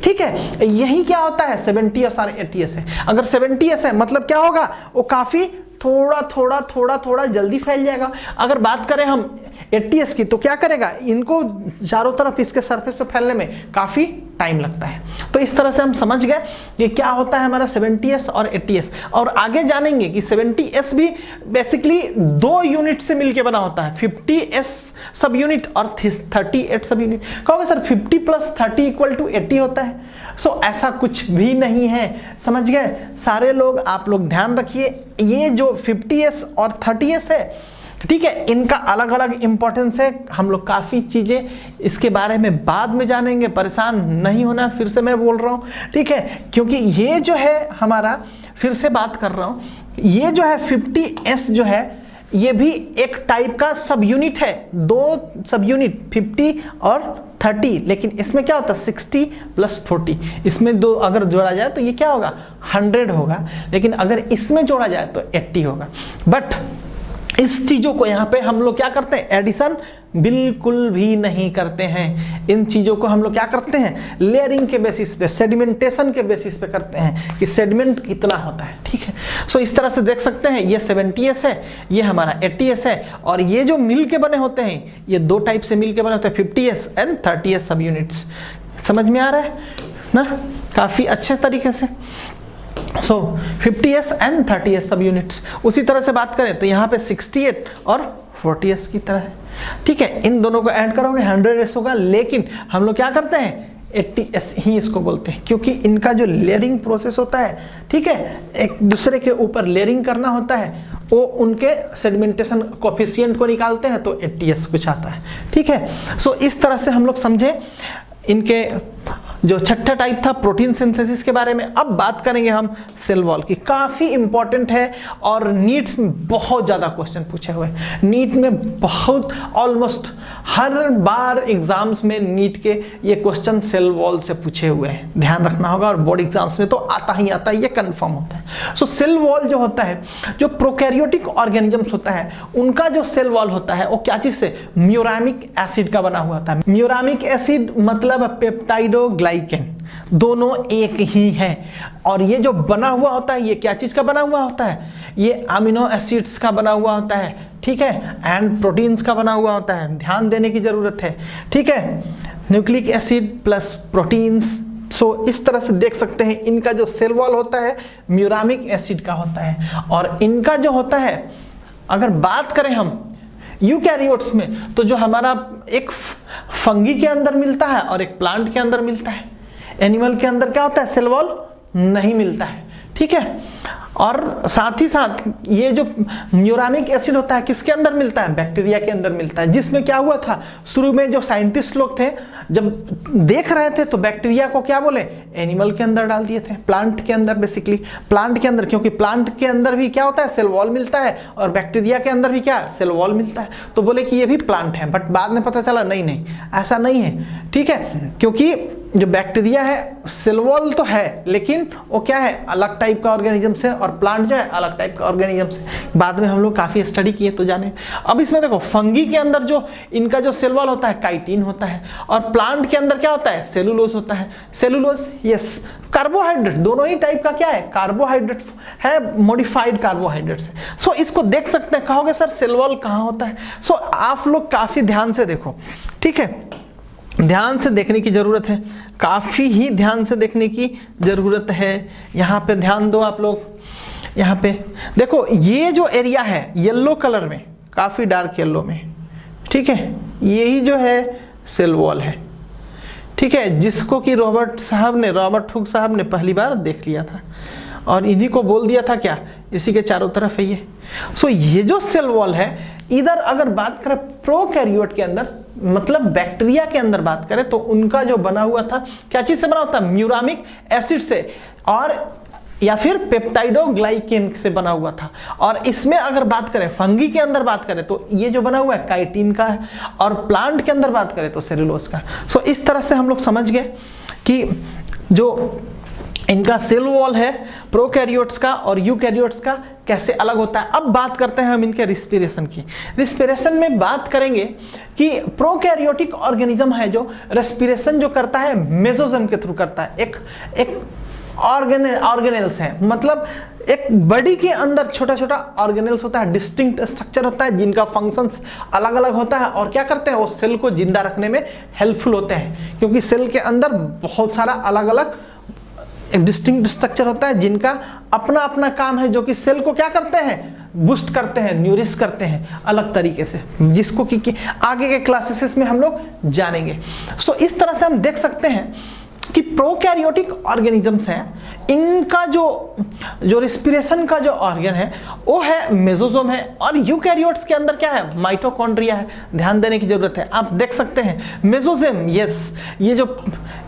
ठीक है। यही क्या होता है 70s और 80s है। अगर 70s है मतलब क्या होगा, वो काफी थोड़ा जल्दी फैल जाएगा। अगर बात करें हम 80s की तो क्या करेगा, इनको चारों तरफ इसके सरफेस पे फैलने में काफी टाइम लगता है। तो इस तरह से हम समझ गए कि क्या होता है हमारा 70s और 80s। और आगे जानेंगे कि 70s भी बेसिकली 2 यूनिट से मिलकर बना होता है, 50s सब यूनिट और 38 सब यूनिट। कहोगे सर 50 + 30 = 80 होता है। सो ऐसा कुछ भी नहीं है, समझ गए सारे लोग। आप लोग ध्यान रखिए, ये जो 50s और 30s है, ठीक है, इनका अलग अलग इंपॉर्टेंस है। हम लोग काफी चीजें इसके बारे में बाद में जानेंगे, परेशान नहीं होना, फिर से मैं बोल रहा हूं, ठीक है, क्योंकि ये जो है हमारा, फिर से बात कर रहा हूं, ये जो है 50s जो है ये भी एक टाइप का सब यूनिट है। 2 सब यूनिट 50 और 30, लेकिन इसमें क्या होता है 60 + 40, इसमें 2 अगर जोड़ा जाए तो ये क्या होगा 100 होगा, लेकिन अगर इसमें जोड़ा जाए तो 80 होगा। बट इस चीजों को यहाँ पे हम लोग क्या करते हैं, एडिशन बिल्कुल भी नहीं करते हैं। इन चीजों को हम लोग क्या करते हैं, लेयरिंग के बेसिस पे, सेडिमेंटेशन के बेसिस पे करते हैं कि सेडिमेंट कितना होता है, ठीक है। सो इस तरह से देख सकते हैं, ये 70s है, ये हमारा 80s है, और ये जो मिल के बने होते हैं ये 2 टाइप से मिल के बने होते हैं, 50s एंड 30s सब यूनिट्स। समझ में आ रहा है ना काफी अच्छे तरीके से। सो 50s एंड 30s सब यूनिट्स। उसी तरह से बात करें तो यहाँ पे 68 और 40s की तरह है, ठीक है। इन दोनों को ऐड करोगे 100s होगा, लेकिन हम लोग क्या करते हैं 80s ही इसको बोलते हैं, क्योंकि इनका जो लेयरिंग प्रोसेस होता है, ठीक है, एक दूसरे के ऊपर लेयरिंग करना होता है, वो उनके सेडिमेंटेशन कोफिशिएंट को निकालते हैं तो 80s कुछ आता है, ठीक है। सो इस तरह से हम लोग समझे इनके जो छठा टाइप था प्रोटीन सिंथेसिस के बारे में। अब बात करेंगे हम सेल वॉल की, काफी इंपॉर्टेंट है और नीट्स में बहुत ज्यादा क्वेश्चन पूछे हुए हैं। नीट में बहुत ऑलमोस्ट हर बार एग्जाम्स में नीट के ये क्वेश्चन सेल वॉल से पूछे हुए हैं, ध्यान रखना होगा, और बोर्ड एग्जाम्स में तो आता ही आता है, ये कंफर्म होता है। सो सेल वॉल जो होता है, जो प्रोकैरियोटिक ऑर्गेनिजम्स होता है, उनका जो सेल वॉल होता है वो क्या चीज से, म्यूरामिक एसिड का बना हुआ होता है। म्यूरामिक एसिड मतलब पेप्टाइडोग्लाइकेन, दोनों एक ही है। और ये जो बना हुआ होता है ये क्या चीज का बना हुआ होता है, ये अमीनो एसिड्स का बना हुआ होता है, ठीक है, एंड प्रोटीन्स का बना हुआ होता है। ध्यान देने की जरूरत है, ठीक है, न्यूक्लिक एसिड प्लस प्रोटीन्स। सो इस तरह से देख सकते हैं इनका जो सेल वॉल होता है म्यूरामिक एसिड का होता है। और इनका जो होता है, अगर बात करें हम यूकैरियोट्स में, तो जो हमारा एक फंगी के अंदर मिलता है और एक प्लांट के अंदर मिलता है। एनिमल के अंदर क्या होता है, सेल वॉल नहीं मिलता है, ठीक है। और साथ ही साथ ये जो म्यूरामिक एसिड होता है किसके अंदर मिलता है, बैक्टीरिया के अंदर मिलता है। जिसमें क्या हुआ था, शुरू में जो साइंटिस्ट लोग थे जब देख रहे थे तो बैक्टीरिया को क्या बोले, एनिमल के अंदर डाल दिए थे, प्लांट के अंदर, बेसिकली प्लांट के अंदर, क्योंकि प्लांट के अंदर भी क्या होता है, सेल वॉल मिलता है, और बैक्टीरिया के अंदर भी क्या, सेल वॉल मिलता है। तो बोले कि ये भी प्लांट है, बट बाद में पता चला नहीं नहीं ऐसा नहीं है, ठीक है, क्योंकि जो बैक्टीरिया है सेल वॉल तो है, लेकिन वो क्या है, अलग टाइप का ऑर्गेनिज्म से, और प्लांट जो है अलग टाइप का ऑर्गेनिज्म से। बाद में हम लोग काफी स्टडी किए तो जाने। अब इसमें देखो, फंगी के अंदर जो इनका जो सेल वॉल होता है काइटिन होता है, और प्लांट के अंदर क्या होता है, सेलुलोज होता है। सेलुलोज यस, कार्बोहाइड्रेट, दोनों ही टाइप का क्या है, कार्बोहाइड्रेट है, मॉडिफाइड कार्बोहाइड्रेट है। सो इसको देख सकते हैं। कहोगे सर सेल वॉल कहाँ होता है, सो आप लोग काफी ध्यान से देखो, ठीक है, ध्यान से देखने की जरूरत है, काफी ही ध्यान से देखने की जरूरत है। यहाँ पे ध्यान दो आप लोग, यहाँ पे देखो, ये जो एरिया है येलो कलर में, काफी डार्क येलो में, ठीक है, यही जो है सेल वॉल है, ठीक है, जिसको कि रॉबर्ट हुक साहब ने पहली बार देख लिया था, और इन्हीं को बोल दिया था क्या, इसी के चारों तरफ है ये। सो ये जो सेल वॉल है, इधर अगर बात करें प्रोकैरियोट के अंदर, मतलब बैक्टीरिया के अंदर बात करें, तो उनका जो बना हुआ था क्या चीज से बना होता है, म्यूरामिक एसिड से। और या फिर पेप्टाइडोग्लाइकेन से बना हुआ था। और इसमें अगर बात करें फंगी के अंदर बात करें तो ये जो बना हुआ है काइटिन का है, और प्लांट के अंदर बात करें तो सेलुलोज का। सो इस तरह से हम लोग समझ गए कि जो इनका सेल वॉल है प्रोकैरियोट्स का और यूकैरियोट्स का कैसे अलग होता है। अब बात करते हैं हम इनके रिस्पिरेशन की। रिस्पिरेशन में बात करेंगे कि प्रोकैरियोटिक ऑर्गेनिज्म है जो रेस्पिरेशन जो करता है मेसोजोम के थ्रू करता है। एक ऑर्गेनेल्स है, मतलब एक बॉडी के अंदर छोटा छोटा ऑर्गेनेल्स होता है, डिस्टिंक्ट स्ट्रक्चर होता है जिनका फंक्शंस अलग अलग होता है, और क्या करते हैं वो सेल को जिंदा रखने में हेल्पफुल होते हैं, क्योंकि सेल के अंदर बहुत सारा अलग अलग एक डिस्टिंक्ट स्ट्रक्चर होता है जिनका अपना अपना काम है, जो कि सेल को क्या करते हैं बूस्ट करते हैं, न्यूरिश करते हैं अलग तरीके से, जिसको कि आगे के क्लासेस में हम लोग जानेंगे। सो इस तरह से हम देख सकते हैं कि प्रोकैरियोटिक ऑर्गेनिजम्स हैं, इनका जो रिस्पिरेशन का जो ऑर्गन है वो है मेसोजोम है, और यूकैरियोट्स के अंदर क्या है माइटोकॉन्ड्रिया है। ध्यान देने की जरूरत है। आप देख सकते हैं मेसोजोम, यस,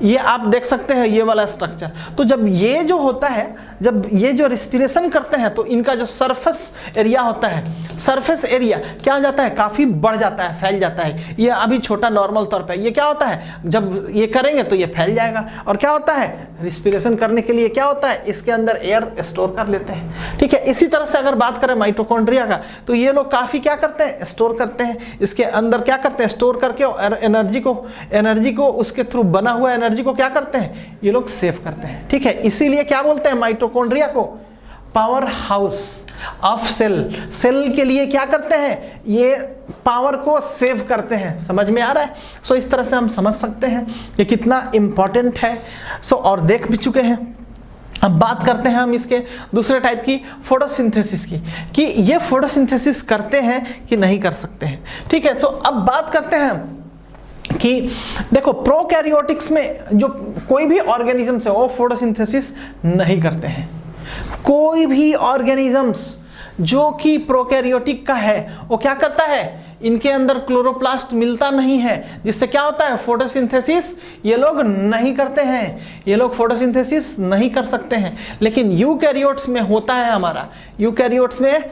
ये आप देख सकते हैं ये वाला स्ट्रक्चर। तो जब ये जो होता है, जब ये जो रिस्पिरेशन करते हैं तो इनका जो सरफेस एरिया होता है, सरफेस एरिया क्या हो जाता है काफी बढ़ जाता है, फैल जाता है। ये अभी छोटा नॉर्मल तौर पे, ये क्या होता है जब ये करेंगे तो ये फैल जाएगा, और क्या होता है रिस्पिरेशन करने के लिए क्या होता है इसके अंदर एयर स्टोर कर लेते हैं। ठीक है, इसी तरह से अगर बात करें माइटोकॉन्ड्रिया का, तो ये लोग काफी क्या करते हैं स्टोर करते हैं, इसके अंदर क्या करते हैं स्टोर करके, और एनर्जी को उसके थ्रू बना हुआ एनर्जी को क्या करते हैं ये लोग सेव करते हैं। ठीक है, इसीलिए क्या बोलते हैं माइटोकॉन्ड्रिया को पावर हाउस ऑफ सेल के लिए क्या करते हैं ये पावर को सेव करते हैं। समझ में आ रहा है? सो इस तरह से हम समझ सकते हैं ये कितना इंपॉर्टेंट है। सो और देख भी चुके हैं। अब बात करते हैं हम इसके दूसरे टाइप की फोटोसिंथेसिस की, कि ये फोटोसिंथेसिस करते हैं कि नहीं कर सकते हैं। ठीक है, तो अब बात करते हैं कि देखो प्रोकैरियोटिक्स में जो कोई भी ऑर्गेनिजम्स है वो फोटोसिंथेसिस नहीं करते हैं। कोई भी ऑर्गेनिजम्स जो कि प्रोकैरियोटिक का है वो क्या करता है, इनके अंदर क्लोरोप्लास्ट मिलता नहीं है, जिससे क्या होता है फोटोसिंथेसिस ये लोग नहीं करते हैं, ये लोग फोटोसिंथेसिस नहीं कर सकते हैं। लेकिन यूकैरियोट्स में होता है हमारा, यूकैरियोट्स में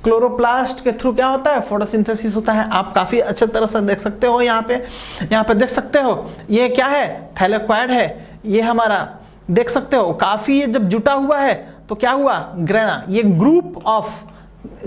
क्लोरोप्लास्ट के थ्रू क्या होता है फोटोसिंथेसिस होता है। आप काफी अच्छे तरह से देख सकते हो, यहाँ पे देख सकते हो ये क्या है थैलेक्वाइड है, ये हमारा देख सकते हो काफी ये जब जुटा हुआ है तो क्या हुआ ग्रेना, ये ग्रुप ऑफ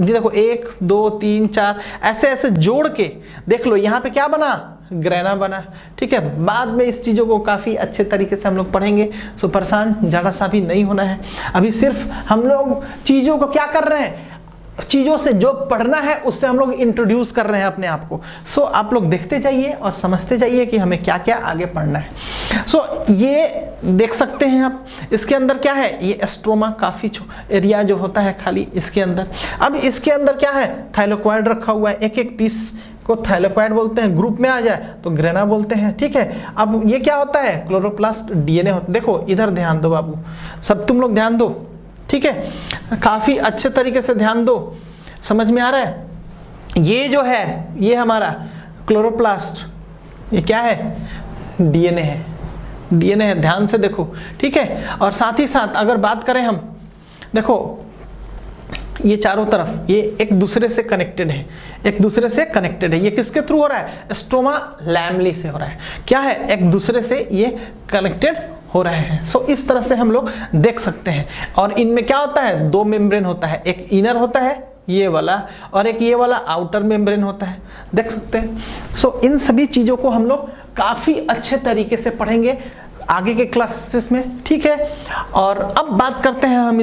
देखो 1 2 3 4 ऐसे ऐसे जोड़ के देख लो यहाँ पे क्या बना ग्रेना बना। ठीक है, बाद में इस चीज़ों को काफ़ी अच्छे तरीके से हम लोग पढ़ेंगे, सो परेशान ज़्यादा सा भी नहीं होना है। अभी सिर्फ हम लोग चीज़ों को क्या कर रहे हैं, चीज़ों से जो पढ़ना है उससे हम लोग इंट्रोड्यूस कर रहे हैं अपने आप को। सो आप लोग देखते जाइए और समझते जाइए कि हमें क्या क्या आगे पढ़ना है। सो ये देख सकते हैं आप, इसके अंदर क्या है ये एस्ट्रोमा, काफ़ी एरिया जो होता है खाली इसके अंदर। अब इसके अंदर क्या है थाइलोक्वाइड रखा हुआ है, एक एक पीस को थाइलोक्वाइड बोलते हैं, ग्रुप में आ जाए तो ग्रेना बोलते हैं। ठीक है, अब ये क्या होता है क्लोरोप्लास्ट डीएनए होता है। देखो इधर ध्यान दो बाबू, सब तुम लोग ध्यान दो। ठीक है, काफी अच्छे तरीके से ध्यान दो, समझ में आ रहा है? ये जो है ये हमारा क्लोरोप्लास्ट, ये क्या है डीएनए है, डीएनए है, ध्यान से देखो। ठीक है, और साथ ही साथ अगर बात करें हम, देखो ये चारों तरफ ये एक दूसरे से कनेक्टेड है, एक दूसरे से कनेक्टेड है। ये किसके थ्रू हो रहा है, स्ट्रोमा लैमली से हो रहा है। क्या है, एक दूसरे से ये कनेक्टेड हो रहे हैं। सो इस तरह से हम लोग देख सकते हैं। और इनमें क्या होता है, 2 मेम्ब्रेन होता है, एक इनर होता है ये वाला और एक ये वाला आउटर मेम्ब्रेन होता है, देख सकते हैं। सो इन सभी चीज़ों को हम लोग काफ़ी अच्छे तरीके से पढ़ेंगे आगे के क्लासेस में। ठीक है, और अब बात करते हैं हम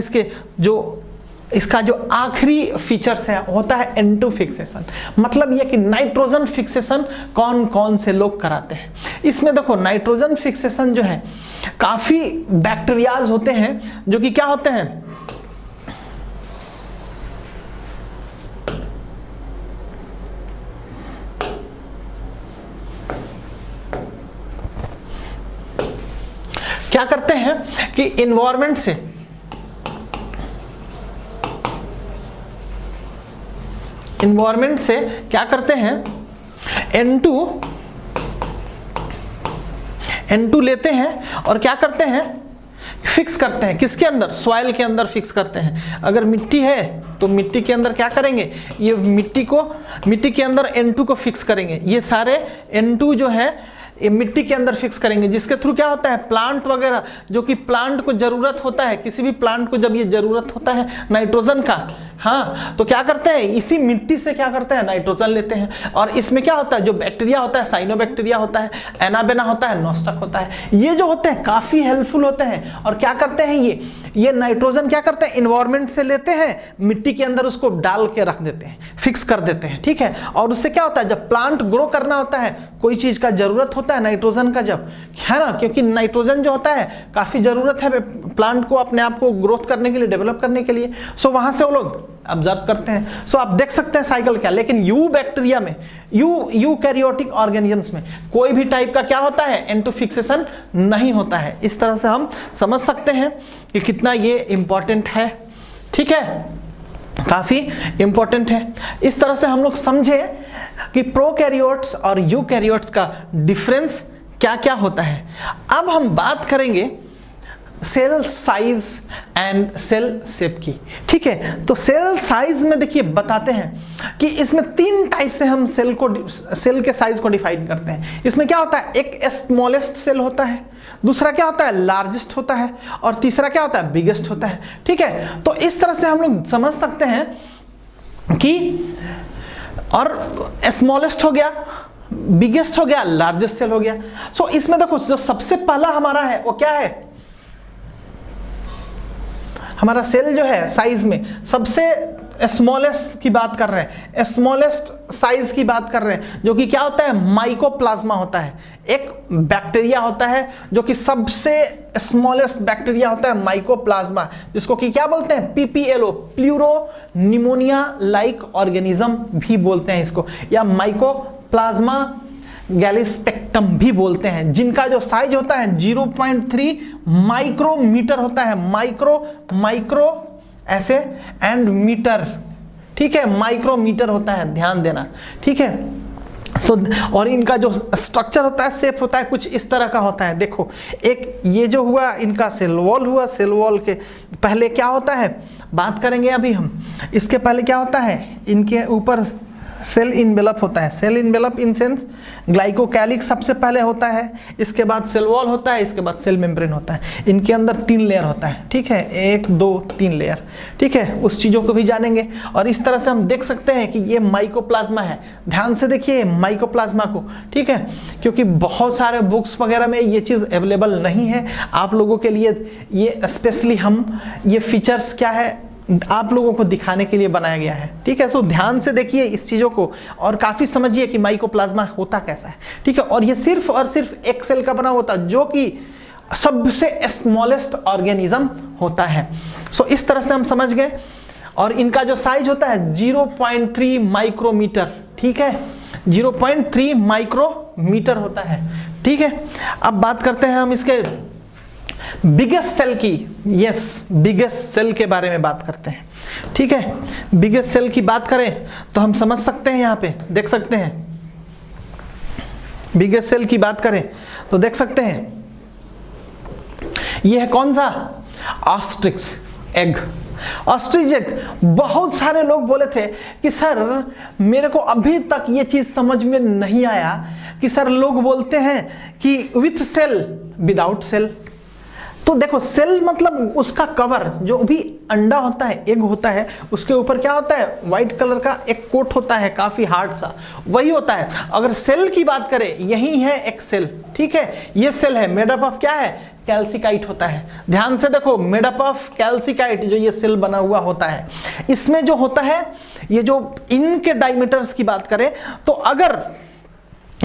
इसका जो आखिरी फीचर्स है होता है N2 फिक्सेशन। मतलब ये कि नाइट्रोजन फिक्सेशन कौन कौन से लोग कराते हैं। इसमें देखो नाइट्रोजन फिक्सेशन जो है काफी बैक्टीरियाज होते हैं जो कि क्या होते हैं, क्या करते हैं कि इन्वायरमेंट से क्या करते हैं N2 लेते हैं और क्या करते हैं फिक्स करते हैं किसके अंदर, सॉइल के अंदर फिक्स करते हैं। अगर मिट्टी है तो मिट्टी के अंदर क्या करेंगे, ये मिट्टी के अंदर N2 को फिक्स करेंगे। ये सारे N2 जो है ये मिट्टी के अंदर फिक्स करेंगे, जिसके थ्रू क्या होता है, प्लांट वगैरह जो कि प्लांट को जरूरत होता है, किसी भी प्लांट को जब ये जरूरत होता है नाइट्रोजन का, हाँ, तो क्या करते हैं, इसी मिट्टी से क्या करते हैं, नाइट्रोजन लेते हैं। और इसमें क्या होता है, जो बैक्टीरिया होता है, साइनोबैक्टीरिया होता है, एनाबेना होता है, नोस्टक होता है, ये जो होते हैं काफी हेल्पफुल होते हैं। और क्या करते हैं, ये नाइट्रोजन क्या करते हैं, इन्वायरमेंट से लेते हैं, मिट्टी के अंदर उसको डाल के रख देते हैं, फिक्स कर देते हैं, ठीक है। और उससे क्या होता है, जब प्लांट ग्रो करना होता है, कोई चीज का जरूरत होता है नाइट्रोजन का, जब है ना, क्योंकि नाइट्रोजन जो होता है काफी जरूरत है प्लांट को अपने आप को ग्रोथ करने के लिए, डेवलप करने के लिए। सो वहां से वो लोग ऑब्जर्व करते हैं। सो आप देख सकते हैं साइकिल क्या। लेकिन यू बैक्टीरिया में, यूकैरियोटिक ऑर्गेनिजम्स में कोई भी टाइप का क्या होता है, N2 फिक्सेशन नहीं होता है। इस तरह से हम समझ सकते हैं कि कितना ये इंपॉर्टेंट है, ठीक है, काफी इंपॉर्टेंट है। इस तरह से हम लोग समझे कि प्रोकैरियोट्स और यूकैरियोट्स का डिफरेंस क्या क्या होता है। अब हम बात करेंगे cell size and cell shape की, ठीक है। तो सेल साइज में देखिए बताते हैं कि इसमें 3 टाइप से हम सेल के साइज को डिफाइन करते हैं। इसमें क्या होता है, एक स्मॉलेस्ट सेल होता है, दूसरा क्या होता है, लार्जेस्ट होता है, और तीसरा क्या होता है, बिगेस्ट होता है, ठीक है। तो इस तरह से हम लोग समझ सकते हैं कि, और स्मॉलेस्ट हो गया, बिगेस्ट हो गया, लार्जेस्ट सेल हो गया। सो इसमें देखो जो सबसे पहला हमारा है वो क्या है, हमारा सेल जो है साइज में सबसे स्मॉलेस्ट की बात कर रहे हैं, स्मॉलेस्ट साइज की बात कर रहे हैं, जो कि क्या होता है, माइकोप्लाज्मा होता है। एक बैक्टीरिया होता है जो कि सबसे स्मॉलेस्ट बैक्टीरिया होता है, माइकोप्लाज्मा, जिसको कि क्या बोलते हैं, PPLO, pleuro pneumonia like organism भी बोलते हैं इसको, या माइकोप्लाज्मा गैलिस्पेक्टम भी बोलते हैं, जिनका जो साइज होता है 0.3 माइक्रोमीटर होता है। माइक्रो ऐसे एंड मीटर, ठीक है, माइक्रोमीटर होता है, ध्यान देना, ठीक है। और इनका जो स्ट्रक्चर होता है, शेप होता है, कुछ इस तरह का होता है। देखो एक ये जो हुआ इनका सेल वॉल हुआ, सेल वॉल के पहले क्या होता है, बात करेंगे अभी हम। इसके पहले क्या होता है, इनके ऊपर सेल इनवेलप होता है। सेल इनवेलप इन सेंस ग्लाइकोकैलिक सबसे पहले होता है, इसके बाद सेल वॉल होता है, इसके बाद सेल मेम्ब्रेन होता है। इनके अंदर 3 लेयर होता है, ठीक है, 1 2 3 लेयर, ठीक है। उस चीज़ों को भी जानेंगे। और इस तरह से हम देख सकते हैं कि ये माइकोप्लाज्मा है। ध्यान से देखिए माइकोप्लाज्मा को, ठीक है, क्योंकि बहुत सारे बुक्स वगैरह में ये चीज़ अवेलेबल नहीं है। आप लोगों के लिए ये स्पेशली हम ये फीचर्स क्या है आप लोगों को दिखाने के लिए बनाया गया है, ठीक है। सो ध्यान से देखिए इस चीज़ों को और काफ़ी समझिए कि माइकोप्लाज्मा होता कैसा है, ठीक है। और ये सिर्फ और सिर्फ एक सेल का बना होता है, जो कि सबसे स्मॉलेस्ट ऑर्गेनिज्म होता है। सो इस तरह से हम समझ गए। और इनका जो साइज होता है 0.3 माइक्रोमीटर, ठीक है, 0.3 माइक्रोमीटर होता है, ठीक है। अब बात करते हैं हम इसके बिगेस्ट सेल की। यस, बिगेस्ट सेल के बारे में बात करते हैं, ठीक है। बिगेस्ट सेल की बात करें तो हम समझ सकते हैं, यहां पे देख सकते हैं, बिगेस्ट सेल की बात करें तो देख सकते हैं यह है कौन सा, ऑस्ट्रिच एग। ऑस्ट्रिच एग, बहुत सारे लोग बोले थे कि सर मेरे को अभी तक ये चीज समझ में नहीं आया कि सर लोग बोलते हैं कि विथ सेल विदाउट सेल। तो देखो सेल मतलब उसका कवर, जो भी अंडा होता है, एग होता है, उसके ऊपर क्या होता है, व्हाइट कलर का एक कोट होता है, काफी हार्ड सा, वही होता है। अगर सेल की बात करें, यही है एक सेल, ठीक है। ये सेल है मेड अप ऑफ क्या है, कैल्सिकाइट होता है। ध्यान से देखो, मेड अप ऑफ कैल्सिकाइट जो ये सेल बना हुआ होता है। इसमें जो होता है, ये जो इनके डायमीटर्स की बात करें तो अगर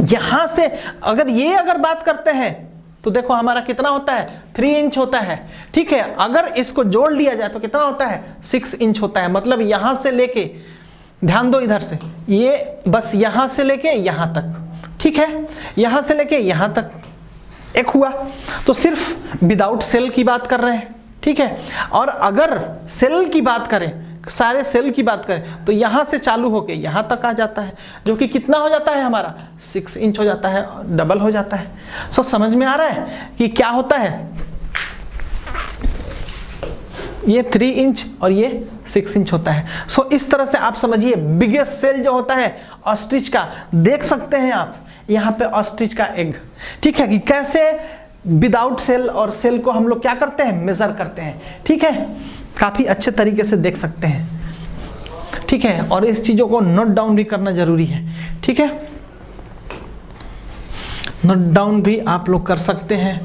यहां से अगर बात करते हैं तो देखो हमारा कितना होता है, 3 इंच होता है, ठीक है। अगर इसको जोड़ लिया जाए तो कितना होता है, 6 इंच होता है। मतलब यहां से लेके, ध्यान दो इधर से, ये बस यहां से लेके यहां तक, ठीक है, यहां से लेके यहां तक एक हुआ। तो सिर्फ विदाउट सेल की बात कर रहे हैं, ठीक है। और अगर सेल की बात करें, सारे सेल की बात करें तो यहां से चालू होके यहां तक आ जाता है, जो कि कितना हो जाता है हमारा, 6 इंच हो जाता है, डबल हो जाता है। सो समझ में आ रहा है कि क्या होता है। ये 3 इंच और ये 6 इंच होता है। सो इस तरह से आप समझिए बिगेस्ट सेल जो होता है ऑस्ट्रिच का, देख सकते हैं आप यहाँ पे ऑस्ट्रिच का एग, ठीक है, कि कैसे विदाउट सेल और सेल को हम लोग क्या करते हैं, मेजर करते हैं, ठीक है, काफी अच्छे तरीके से देख सकते हैं, ठीक है। और इस चीजों को नोट डाउन भी करना जरूरी है, ठीक है, नोट डाउन भी आप लोग कर सकते हैं,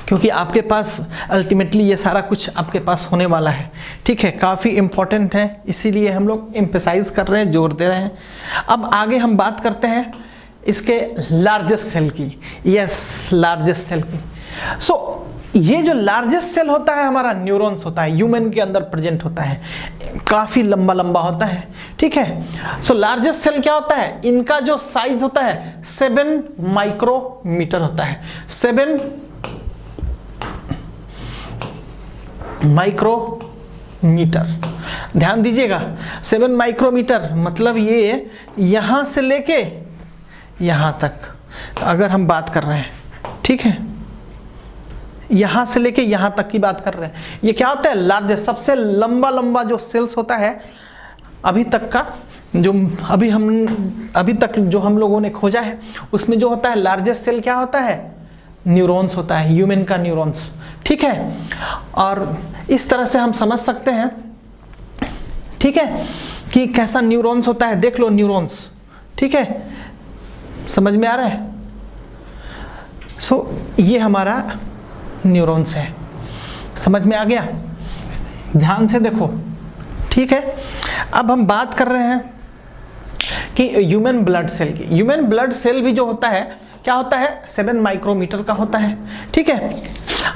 क्योंकि आपके पास अल्टीमेटली ये सारा कुछ आपके पास होने वाला है, ठीक है, काफ़ी इंपॉर्टेंट है, इसीलिए हम लोग एम्फेसाइज कर रहे हैं, जोर दे रहे हैं। अब आगे हम बात करते हैं इसके लार्जेस्ट सेल की, यस लार्जेस्ट सेल की। सो ये जो लार्जेस्ट सेल होता है हमारा न्यूरॉन्स होता है, ह्यूमन के अंदर प्रेजेंट होता है, काफ़ी लंबा लंबा होता है, ठीक है। सो लार्जेस्ट सेल क्या होता है, इनका जो साइज होता है 7 माइक्रोमीटर होता है, 7 माइक्रोमीटर, ध्यान दीजिएगा 7 माइक्रोमीटर मतलब ये यहां से लेके यहां तक अगर हम बात कर रहे हैं, ठीक है, यहां से लेके यहां तक की बात कर रहे हैं, ये क्या होता है लार्जेस्ट, सबसे लंबा लंबा जो सेल्स होता है अभी तक का, जो अभी तक जो हम लोगों ने खोजा है उसमें जो होता है लार्जेस्ट सेल क्या होता है, न्यूरॉन्स होता है, ह्यूमन का न्यूरॉन्स, ठीक है। और इस तरह से हम समझ सकते हैं, ठीक है, कि कैसा न्यूरॉन्स होता है, देख लो न्यूरॉन्स, ठीक है, समझ में आ रहा है। सो ये हमारा न्यूरॉन्स है, समझ में आ गया, ध्यान से देखो, ठीक है। अब हम बात कर रहे हैं कि ह्यूमन ब्लड सेल की। ह्यूमन ब्लड सेल भी जो होता है क्या होता है, 7 माइक्रोमीटर का होता है, ठीक है।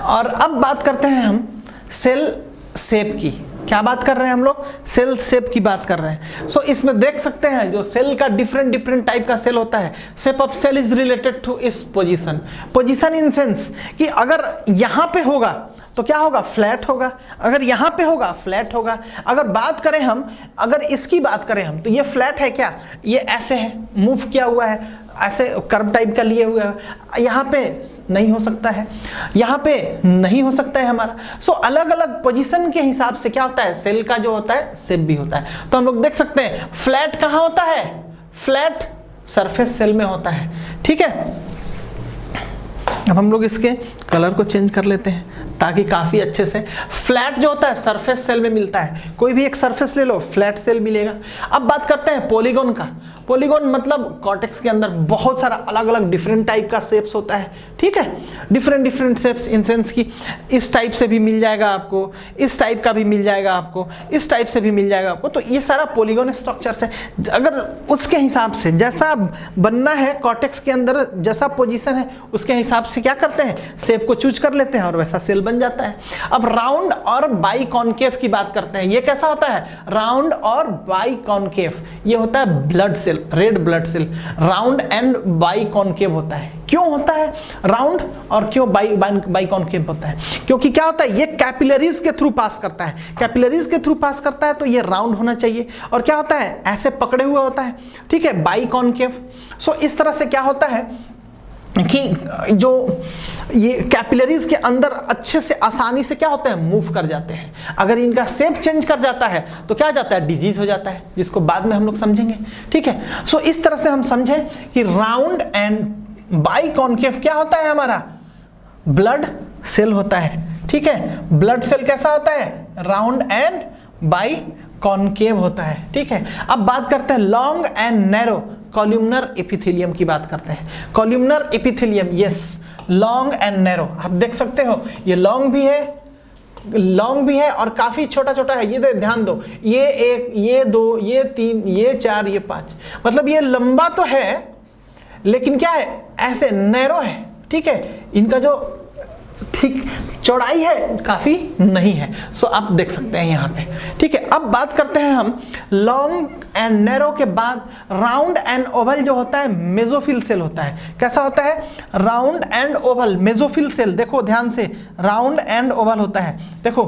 और अब बात करते हैं हम सेल शेप की, क्या बात कर रहे हैं हम लोग, सेल शेप की बात कर रहे हैं। सो इसमें देख सकते हैं जो सेल का डिफरेंट टाइप का सेल होता है, shape of cell is related to its position, position in sense कि अगर यहां पे होगा तो क्या होगा, फ्लैट होगा, अगर यहां पे होगा फ्लैट होगा। अगर बात करें हम, अगर इसकी बात करें हम, तो ये फ्लैट है क्या, ये ऐसे है, मूव किया हुआ है, ऐसे कर्व टाइप का लिए हुआ है, यहाँ पे नहीं हो सकता है, यहाँ पे नहीं हो सकता है हमारा। सो अलग अलग पोजीशन के हिसाब से क्या होता है, सेल का जो होता है शेप भी होता है। तो हम लोग देख सकते हैं फ्लैट कहाँ होता है, फ्लैट सरफेस सेल में होता है, ठीक है। अब हम लोग इसके कलर को चेंज कर लेते हैं ताकि काफ़ी अच्छे से, फ्लैट जो होता है सरफेस सेल में मिलता है, कोई भी एक सरफेस ले लो फ्लैट सेल मिलेगा। अब बात करते हैं पॉलीगॉन का। पॉलीगॉन मतलब कॉर्टेक्स के अंदर बहुत सारा अलग अलग डिफरेंट टाइप का शेप्स होता है, ठीक है, डिफरेंट शेप्स इन सेंस की इस टाइप से भी मिल जाएगा आपको, इस टाइप का भी मिल जाएगा आपको, इस टाइप से भी मिल जाएगा आपको। तो ये सारा पॉलीगॉन स्ट्रक्चर्स है, अगर उसके हिसाब से जैसा बनना है कॉर्टेक्स के अंदर, जैसा पोजीशन है उसके हिसाब से क्या करते हैं, शेप को चूज कर लेते हैं और वैसा सेल बन जाता है। अब राउंड और बाई कॉन्केव की बात करते हैं, ये कैसा होता है, राउंड और बाई कॉन्केव, ये होता है blood cell, red blood cell, round and biconcave होता है। क्यों होता है राउंड और क्यों बाई कॉन्केव होता है, क्योंकि क्या होता है, ये कैपिलरीज के थ्रू पास करता है, कैपिलरीज के थ्रू पास करता है, तो ये राउंड होना चाहिए। और क्या होता है, ऐसे पकड़े हुए होता है, ठीक है, बाई कॉन्केव। सो इस तरह से क्या होता है कि जो ये कैपिलरीज के अंदर अच्छे से आसानी से क्या होता है, मूव कर जाते हैं। अगर इनका शेप चेंज कर जाता है तो क्या हो जाता है, डिजीज हो जाता है, जिसको बाद में हम लोग समझेंगे, ठीक है। सो इस तरह से हम समझें कि राउंड एंड बाई कॉन्केव क्या होता है, हमारा ब्लड सेल होता है, ठीक है। ब्लड सेल कैसा होता है, राउंड एंड बाई कॉन्केव होता है, ठीक है। अब बात करते हैं long and narrow columnar epithelium की बात करते हैं। Columnar epithelium, yes, long and narrow, आप देख सकते हो ये लॉन्ग भी है और काफी छोटा छोटा है। ये ध्यान दो, ये 1, ये 2, ये 3, ये 4, ये 5, मतलब ये लंबा तो है लेकिन क्या है, ऐसे नैरो है, ठीक है। इनका जो ठीक चौड़ाई है काफी नहीं है। सो आप देख सकते हैं यहाँ पे, ठीक है। अब बात करते हैं हम लॉन्ग एंड नैरो के बाद राउंड एंड ओवल जो होता है, मेसोफिल सेल होता है। कैसा होता है, round and oval mesophyll cell, देखो ध्यान से, राउंड एंड ओवल होता है। देखो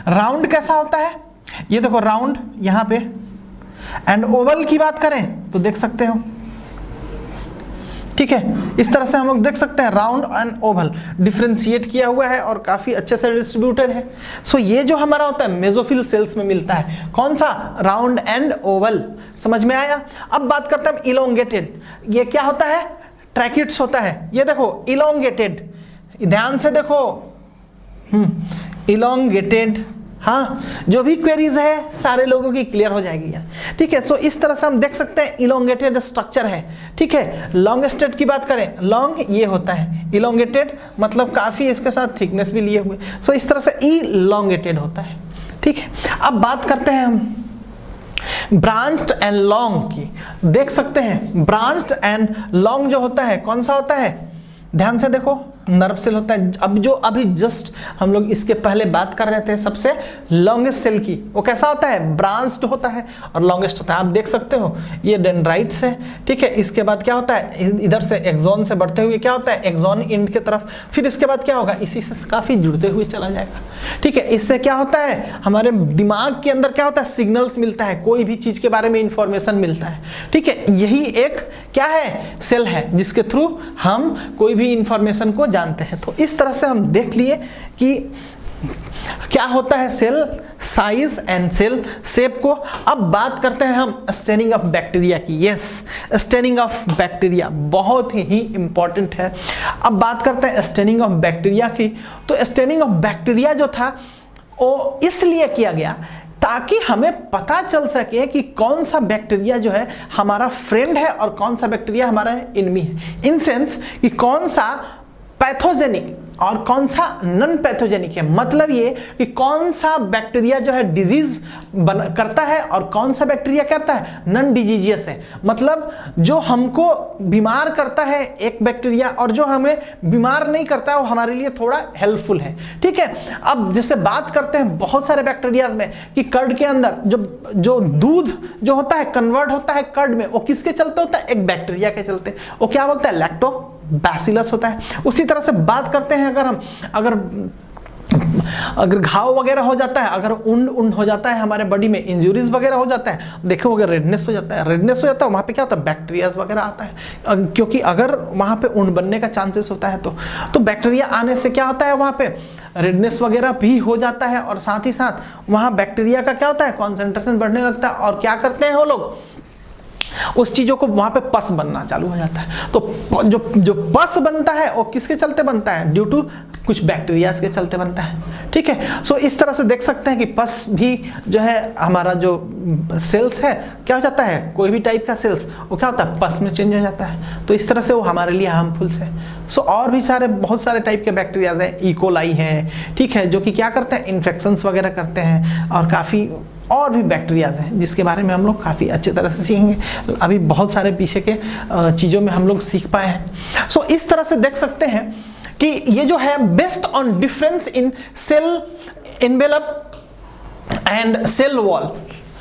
राउंड कैसा होता है, ये देखो राउंड यहाँ पे, एंड ओवल की बात करें तो देख सकते हो ठीक है, इस तरह से हम लोग देख सकते हैं राउंड एंड ओवल डिफरेंशिएट किया हुआ है और काफी अच्छे से डिस्ट्रीब्यूटेड है। सो ये जो हमारा होता है मेसोफिल सेल्स में मिलता है, कौन सा, राउंड एंड ओवल। समझ में आया। अब बात करते हैं इलोंगेटेड, ये क्या होता है, ट्रैकिड्स होता है। ये देखो इलोंगेटेड, ध्यान से देखो, इलोंगेटेड। हाँ, जो भी क्वेरीज है सारे लोगों की क्लियर हो जाएगी यार, ठीक है। सो इस तरह से हम देख सकते हैं इलोंगेटेड स्ट्रक्चर है, ठीक है। लॉन्गेस्टेड की बात करें, लॉन्ग ये होता है, इलोंगेटेड मतलब काफी इसके साथ थिकनेस भी लिए हुए, सो इस तरह से इलोंगेटेड होता है, ठीक है। अब बात करते हैं हम ब्रांच्ड एंड लॉन्ग की। देख सकते हैं ब्रांच्ड एंड लॉन्ग जो होता है कौन सा होता है, ध्यान से देखो, नर्व सेल होता है। अब जो अभी जस्ट हम लोग इसके पहले बात कर रहे थे सबसे लॉन्गेस्ट सेल की, वो कैसा होता है, ब्रांच्ड होता है और लॉन्गेस्ट होता है। आप देख सकते हो ये डेंड्राइट्स है, ठीक है। इसके बाद क्या होता है, इधर से एक्सॉन से बढ़ते हुए क्या होता है, एक्सॉन एंड के तरफ, फिर इसके बाद क्या होगा, इसी से काफी जुड़ते हुए चला जाएगा, ठीक है। इससे क्या होता है, हमारे दिमाग के अंदर क्या होता है, सिग्नल्स मिलता है, कोई भी चीज के बारे में इंफॉर्मेशन मिलता है, ठीक है। यही एक क्या है, सेल है, जिसके थ्रू हम कोई भी इंफॉर्मेशन को जानते हैं। तो इस तरह से हम देख लिए कि क्या होता है cell size and cell shape को। अब बात करते हैं हम स्टेनिंग ऑफ बैक्टीरिया की। यस, स्टेनिंग ऑफ बैक्टीरिया बहुत ही इंपॉर्टेंट है। अब बात करते हैं स्टेनिंग ऑफ बैक्टीरिया की। तो स्टेनिंग ऑफ बैक्टीरिया जो था वो इसलिए किया गया ताकि हमें पता चल सके कि कौन सा बैक्टीरिया जो है हमारा फ्रेंड है और कौन सा बैक्टीरिया हमारा एनिमी है। इन सेंस कि कौन सा पैथोजेनिक और कौन सा नॉन पैथोजेनिक है। मतलब ये कि कौन सा बैक्टीरिया जो है डिजीज करता है और कौन सा बैक्टीरिया करता है नॉन डिजीजियस है। मतलब जो हमको बीमार करता है एक बैक्टीरिया और जो हमें बीमार नहीं करता है वो हमारे लिए थोड़ा हेल्पफुल है, ठीक है। अब जैसे बात करते हैं बहुत सारे बैक्टीरियाज में कि कर्ड के अंदर जो दूध जो होता है कन्वर्ट होता है कर्ड में, वो किसके चलते होता है, एक बैक्टीरिया के चलते, वो क्या बोलता है, लैक्टोबैसिलस होता है। उसी तरह से बात करते हैं अगर घाव वगैरह हो जाता है, अगर उंड हो जाता है हमारे बॉडी में, इंजरीज वगैरह हो जाता है, देखो अगर रेडनेस हो जाता है वहां पे क्या होता है, बैक्टीरिया वगैरह आता है। क्योंकि अगर वहां पे उंड बनने का चांसेस होता है तो बैक्टीरिया आने से क्या होता है, वहां पे रेडनेस वगैरह भी हो जाता है और साथ ही साथ वहां बैक्टीरिया का क्या होता है, कॉन्सेंट्रेशन बढ़ने लगता है और क्या करते हैं वो लोग, उस चीजों को वहां पे पस बनना चालू हो जाता है। तो जो पस बनता है वो किसके चलते बनता है, ड्यू टू कुछ बैक्टीरियाज के चलते बनता है, ठीक है। सो इस तरह से देख सकते हैं कि पस भी जो है हमारा जो सेल्स है क्या हो जाता है, कोई भी टाइप का सेल्स वो क्या होता है, पस में चेंज हो जाता है। तो इस तरह से वो हमारे लिए हार्मफुल है। सो और भी बहुत सारे टाइप के बैक्टीरियाज हैं, इकोलाई है, ठीक है, जो कि क्या करते हैं, इन्फेक्शंस वगैरह करते हैं और काफी और भी बैक्टीरियाज हैं जिसके बारे में हम लोग काफ़ी अच्छे तरह से सीखेंगे। अभी बहुत सारे पीछे के चीज़ों में हम लोग सीख पाए हैं। सो इस तरह से देख सकते हैं कि ये जो है based on difference in cell envelope and cell wall,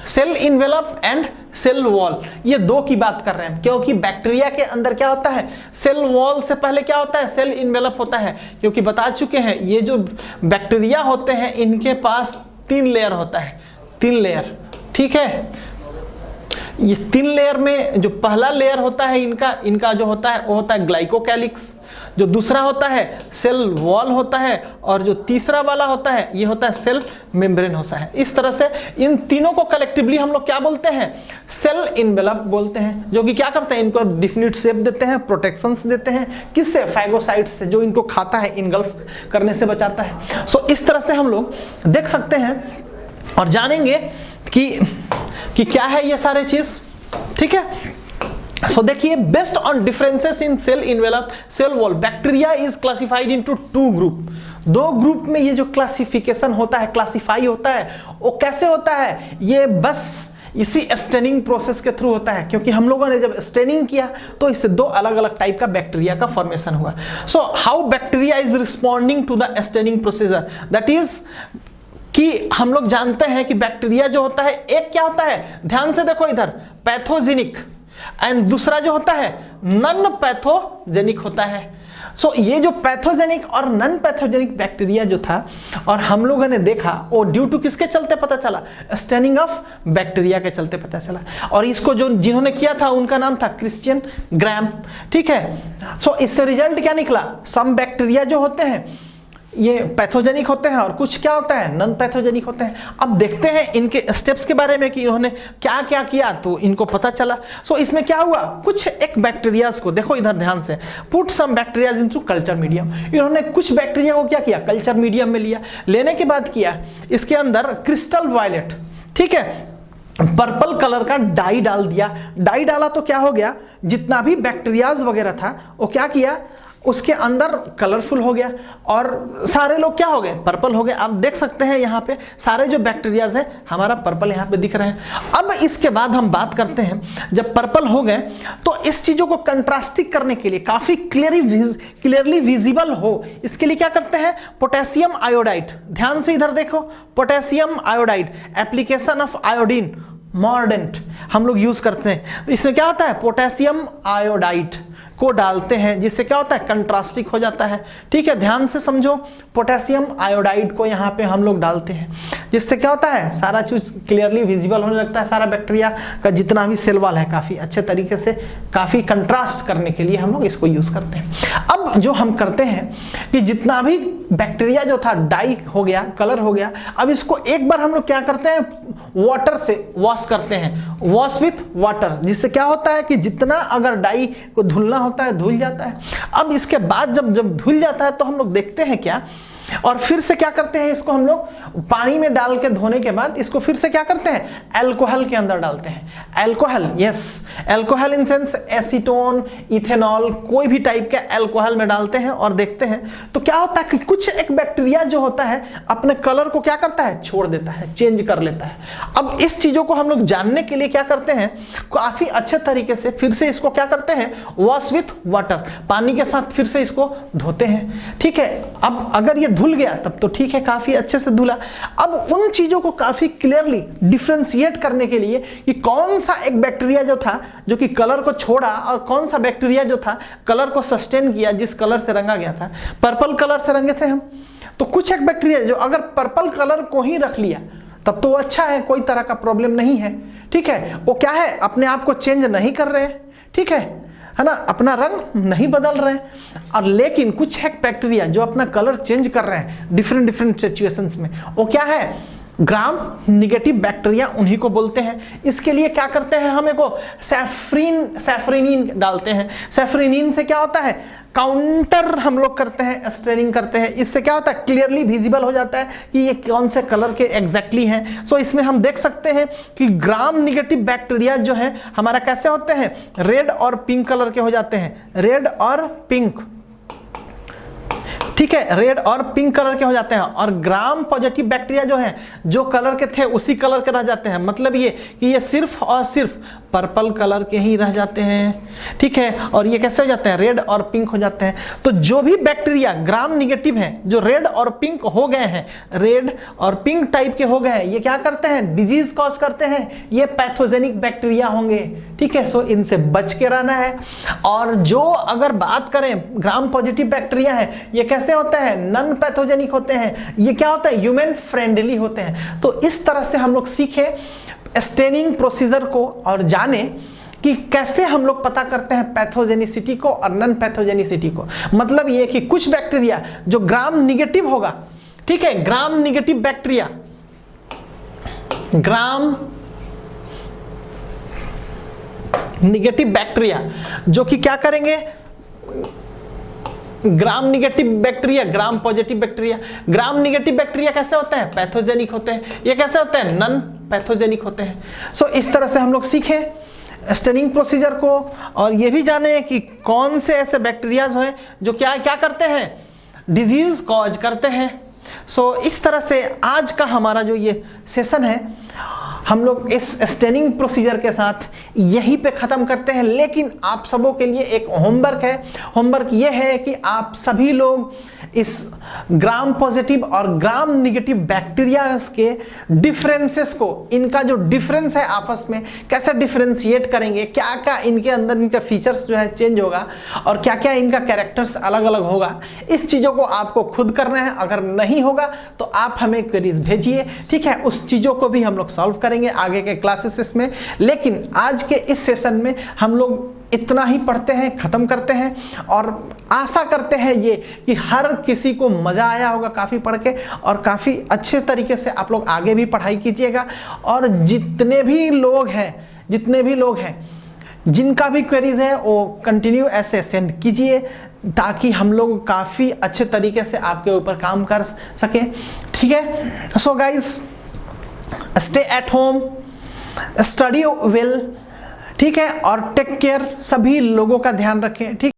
cell envelope and cell wall, ये दो की बात कर रहे हैं। क्योंकि बैक्टीरिया के अंदर क्या होता है, सेल वॉल से पहले क्या होता है, सेल इन्वेलप होता है। क्योंकि बता चुके हैं ये जो बैक्टीरिया होते हैं इनके पास 3 लेयर होता है, 3 लेयर, ठीक है। ये 3 लेयर में जो पहला लेयर होता है इनका जो होता है वो होता है ग्लाइकोकैलिक्स, जो दूसरा होता है सेल वॉल होता है और जो तीसरा वाला होता है ये होता है सेल मेम्ब्रेन होता है। इस तरह से इन तीनों को कलेक्टिवली हम लोग क्या बोलते हैं, सेल इन्वेलप बोलते हैं, जो कि क्या करते हैं, इनको डिफिनिट शेप देते हैं, प्रोटेक्शंस देते हैं, किससे, फैगोसाइट्स से, जो इनको खाता है, इनगल्फ करने से बचाता है। सो इस तरह से हम लोग देख सकते हैं और जानेंगे कि क्या है ये सारे चीज, ठीक है। सो देखिए, based on differences in cell envelope cell wall bacteria is classified into 2 group. 2 group में ये जो क्लासिफिकेशन होता है, क्लासिफाई होता है, वो कैसे होता है, ये बस इसी स्टेनिंग प्रोसेस के थ्रू होता है। क्योंकि हम लोगों ने जब स्टेनिंग किया तो इससे 2 अलग अलग टाइप का बैक्टीरिया का फॉर्मेशन हुआ। So how bacteria is responding to the staining procedure, that is कि हम लोग जानते हैं कि बैक्टीरिया जो होता है, एक क्या होता है, ध्यान से देखो इधर, पैथोजेनिक, एंड दूसरा जो होता है नॉन पैथोजेनिक होता है। सो ये जो पैथोजेनिक और नॉन पैथोजेनिक बैक्टीरिया जो था और हम लोगों ने देखा वो ड्यू टू किसके चलते पता चला, स्टेनिंग ऑफ बैक्टीरिया के चलते पता चला। और इसको जो जिन्होंने किया था उनका नाम था क्रिश्चियन ग्राम, ठीक है। सो इससे रिजल्ट क्या निकला, सम बैक्टीरिया जो होते हैं ये पैथोजेनिक होते हैं और कुछ क्या होता है नॉन पैथोजेनिक होते हैं। अब देखते हैं इनके स्टेप्स के बारे में कि इन्होंने क्या क्या किया तो इनको पता चला। सो इसमें क्या हुआ, कुछ एक बैक्टीरियाज को देखो इधर ध्यान से, put some bacterias into culture medium. इन्होंने कुछ बैक्टीरिया को क्या किया, कल्चर मीडियम में लिया, लेने के बाद किया इसके अंदर क्रिस्टल वायलेट, ठीक है, पर्पल कलर का डाई डाल दिया। डाई डाला तो क्या हो गया, जितना भी बैक्टीरियाज वगैरह था वो क्या किया, उसके अंदर कलरफुल हो गया और सारे लोग क्या हो गए, पर्पल हो गए। आप देख सकते हैं यहाँ पे सारे जो बैक्टीरियाज हैं हमारा पर्पल यहाँ पे दिख रहे हैं। अब इसके बाद हम बात करते हैं, जब पर्पल हो गए तो इस चीजों को कंट्रास्टिंग करने के लिए काफी क्लियरली विजिबल हो, इसके लिए क्या करते हैं, पोटेशियम आयोडाइड। ध्यान से इधर देखो, potassium iodide, application of iodine mordant हम लोग यूज करते हैं। इसमें क्या होता है, पोटेशियम आयोडाइड को डालते हैं जिससे क्या होता है, कंट्रास्टिक हो जाता है, ठीक है। ध्यान से समझो, पोटेशियम आयोडाइड को यहाँ पे हम लोग डालते हैं जिससे क्या होता है, सारा चीज क्लियरली विजिबल होने लगता है, सारा बैक्टीरिया का जितना भी सेल वाल है काफी अच्छे तरीके से, काफी कंट्रास्ट करने के लिए हम लोग इसको यूज करते हैं। अब जो हम करते हैं कि जितना भी बैक्टीरिया जो था डाई हो गया, कलर हो गया, अब इसको एक बार हम लोग क्या करते हैं, वाटर से वॉश करते हैं, वॉश विथ वाटर, जिससे क्या होता है कि जितना अगर डाई को धुलना होता है धुल जाता है। अब इसके बाद जब धुल जाता है तो हम लोग देखते हैं क्या, और फिर से क्या करते हैं, इसको हम लोग पानी में डाल के धोने के बाद इसको फिर से क्या करते हैं, अल्कोहल के अंदर डालते हैं। Alcohol, yes, alcohol in sense acetone, ethanol, कोई भी टाइप के अल्कोहल में डालते हैं और देखते हैं तो क्या होता है कि कुछ एक बैक्टीरिया जो होता है अपने कलर को क्या करता है, छोड़ देता है, चेंज कर लेता है। अब इस चीजों को हम लोग जानने के लिए क्या करते हैं, काफी अच्छे तरीके से फिर से इसको क्या करते हैं, वॉश विथ वाटर, पानी के साथ फिर से इसको धोते हैं, ठीक है। अब अगर ये धुल गया तब तो ठीक है, काफी अच्छे से धुला। अब उन चीजों को काफी क्लियरली डिफरेंशिएट करने के लिए कि कौन सा एक बैक्टीरिया जो था जो कि कलर को छोड़ा और कौन सा बैक्टीरिया जो था कलर को सस्टेन किया, जिस कलर से रंगा गया था, पर्पल कलर से रंगे थे हम, तो कुछ एक बैक्टीरिया जो अगर पर्पल कलर को ही रख लिया तब तो अच्छा है, कोई तरह का प्रॉब्लम नहीं है, ठीक है। वो क्या है, अपने आप को चेंज नहीं कर रहे, ठीक है ना, अपना रंग नहीं बदल रहे हैं। और लेकिन कुछ एक बैक्टीरिया जो अपना कलर चेंज कर रहे हैं डिफरेंट सिचुएशंस में, वो क्या है, ग्राम निगेटिव बैक्टीरिया, उन्हीं को बोलते हैं। इसके लिए क्या करते हैं, हमें को सैफरिनीन डालते हैं। सैफरिनीन से क्या होता है, काउंटर हम लोग करते हैं, स्टेनिंग करते हैं, इससे क्या होता है, क्लियरली विजिबल हो जाता है कि ये कौन से कलर के एग्जैक्टली हैं। सो इसमें हम देख सकते हैं कि ग्राम निगेटिव बैक्टीरिया जो है हमारा कैसे होते हैं, रेड और पिंक कलर के हो जाते हैं, रेड और पिंक, ठीक है, रेड और पिंक कलर के हो जाते हैं। और ग्राम पॉजिटिव बैक्टीरिया जो है जो कलर के थे उसी कलर के रह जाते हैं, मतलब ये कि ये सिर्फ और सिर्फ पर्पल कलर के ही रह जाते हैं, ठीक है। और ये कैसे हो जाते हैं, रेड और पिंक हो जाते हैं। तो जो भी बैक्टीरिया ग्राम निगेटिव हैं, जो रेड और पिंक हो गए हैं, रेड और पिंक टाइप के हो गए हैं, ये क्या करते हैं, डिजीज कॉज करते हैं, ये पैथोजेनिक बैक्टीरिया होंगे, ठीक है। सो इनसे बच के रहना है। और जो अगर बात करें ग्राम पॉजिटिव बैक्टीरिया है, ये कैसे होते हैं, नॉन पैथोजेनिक होते हैं, ये क्या होता है, ह्यूमन फ्रेंडली होते हैं। तो इस तरह से हम लोग सीखे स्टेनिंग प्रोसीजर को और जाने कि कैसे हम लोग पता करते हैं पैथोजेनिसिटी को और नॉन पैथोजेनिसिटी को। मतलब ये कि कुछ बैक्टीरिया जो ग्राम निगेटिव होगा, ठीक है, ग्राम निगेटिव बैक्टीरिया, ग्राम निगेटिव बैक्टीरिया जो कि क्या करेंगे, ग्राम negative bacteria, gram positive bacteria. ग्राम निगेटिव बैक्टीरिया कैसे होते हैं, पैथोजेनिक होते हैं। ये कैसे होते हैं, नॉन पैथोजेनिक होते हैं। सो इस तरह से हम लोग सीखे स्टेनिंग प्रोसीजर को और ये भी जाने कि कौन से ऐसे बैक्टीरियाज हैं जो क्या क्या करते हैं, डिजीज कॉज करते हैं। सो इस तरह से आज का हमारा जो ये सेशन है हम लोग इस स्टेनिंग प्रोसीजर के साथ यहीं पे ख़त्म करते हैं। लेकिन आप सबों के लिए एक होमवर्क है। होमवर्क ये है कि आप सभी लोग इस ग्राम पॉजिटिव और ग्राम निगेटिव बैक्टीरिया के डिफरेंसेस को, इनका जो डिफरेंस है आपस में कैसे डिफरेंशिएट करेंगे, क्या क्या इनके अंदर इनका फीचर्स जो है चेंज होगा और क्या क्या इनका कैरेक्टर्स अलग अलग होगा, इस चीज़ों को आपको खुद करना है। अगर नहीं होगा तो आप हमें क्वेरीज भेजिए, ठीक है। उस चीज़ों को भी हम लोग सॉल्व करेंगे आगे के क्लासेस में। लेकिन आज के इस सेशन में हम लोग इतना ही पढ़ते हैं, ख़त्म करते हैं और आशा करते हैं ये कि हर किसी को मज़ा आया होगा काफ़ी पढ़ के और काफ़ी अच्छे तरीके से आप लोग आगे भी पढ़ाई कीजिएगा। और जितने भी लोग हैं जिनका भी क्वेरीज है वो कंटिन्यू ऐसे सेंड कीजिए ताकि हम लोग काफ़ी अच्छे तरीके से आपके ऊपर काम कर सकें, ठीक है। So guys, stay at home, study well, ठीक है, और टेक केयर, सभी लोगों का ध्यान रखें, ठीक।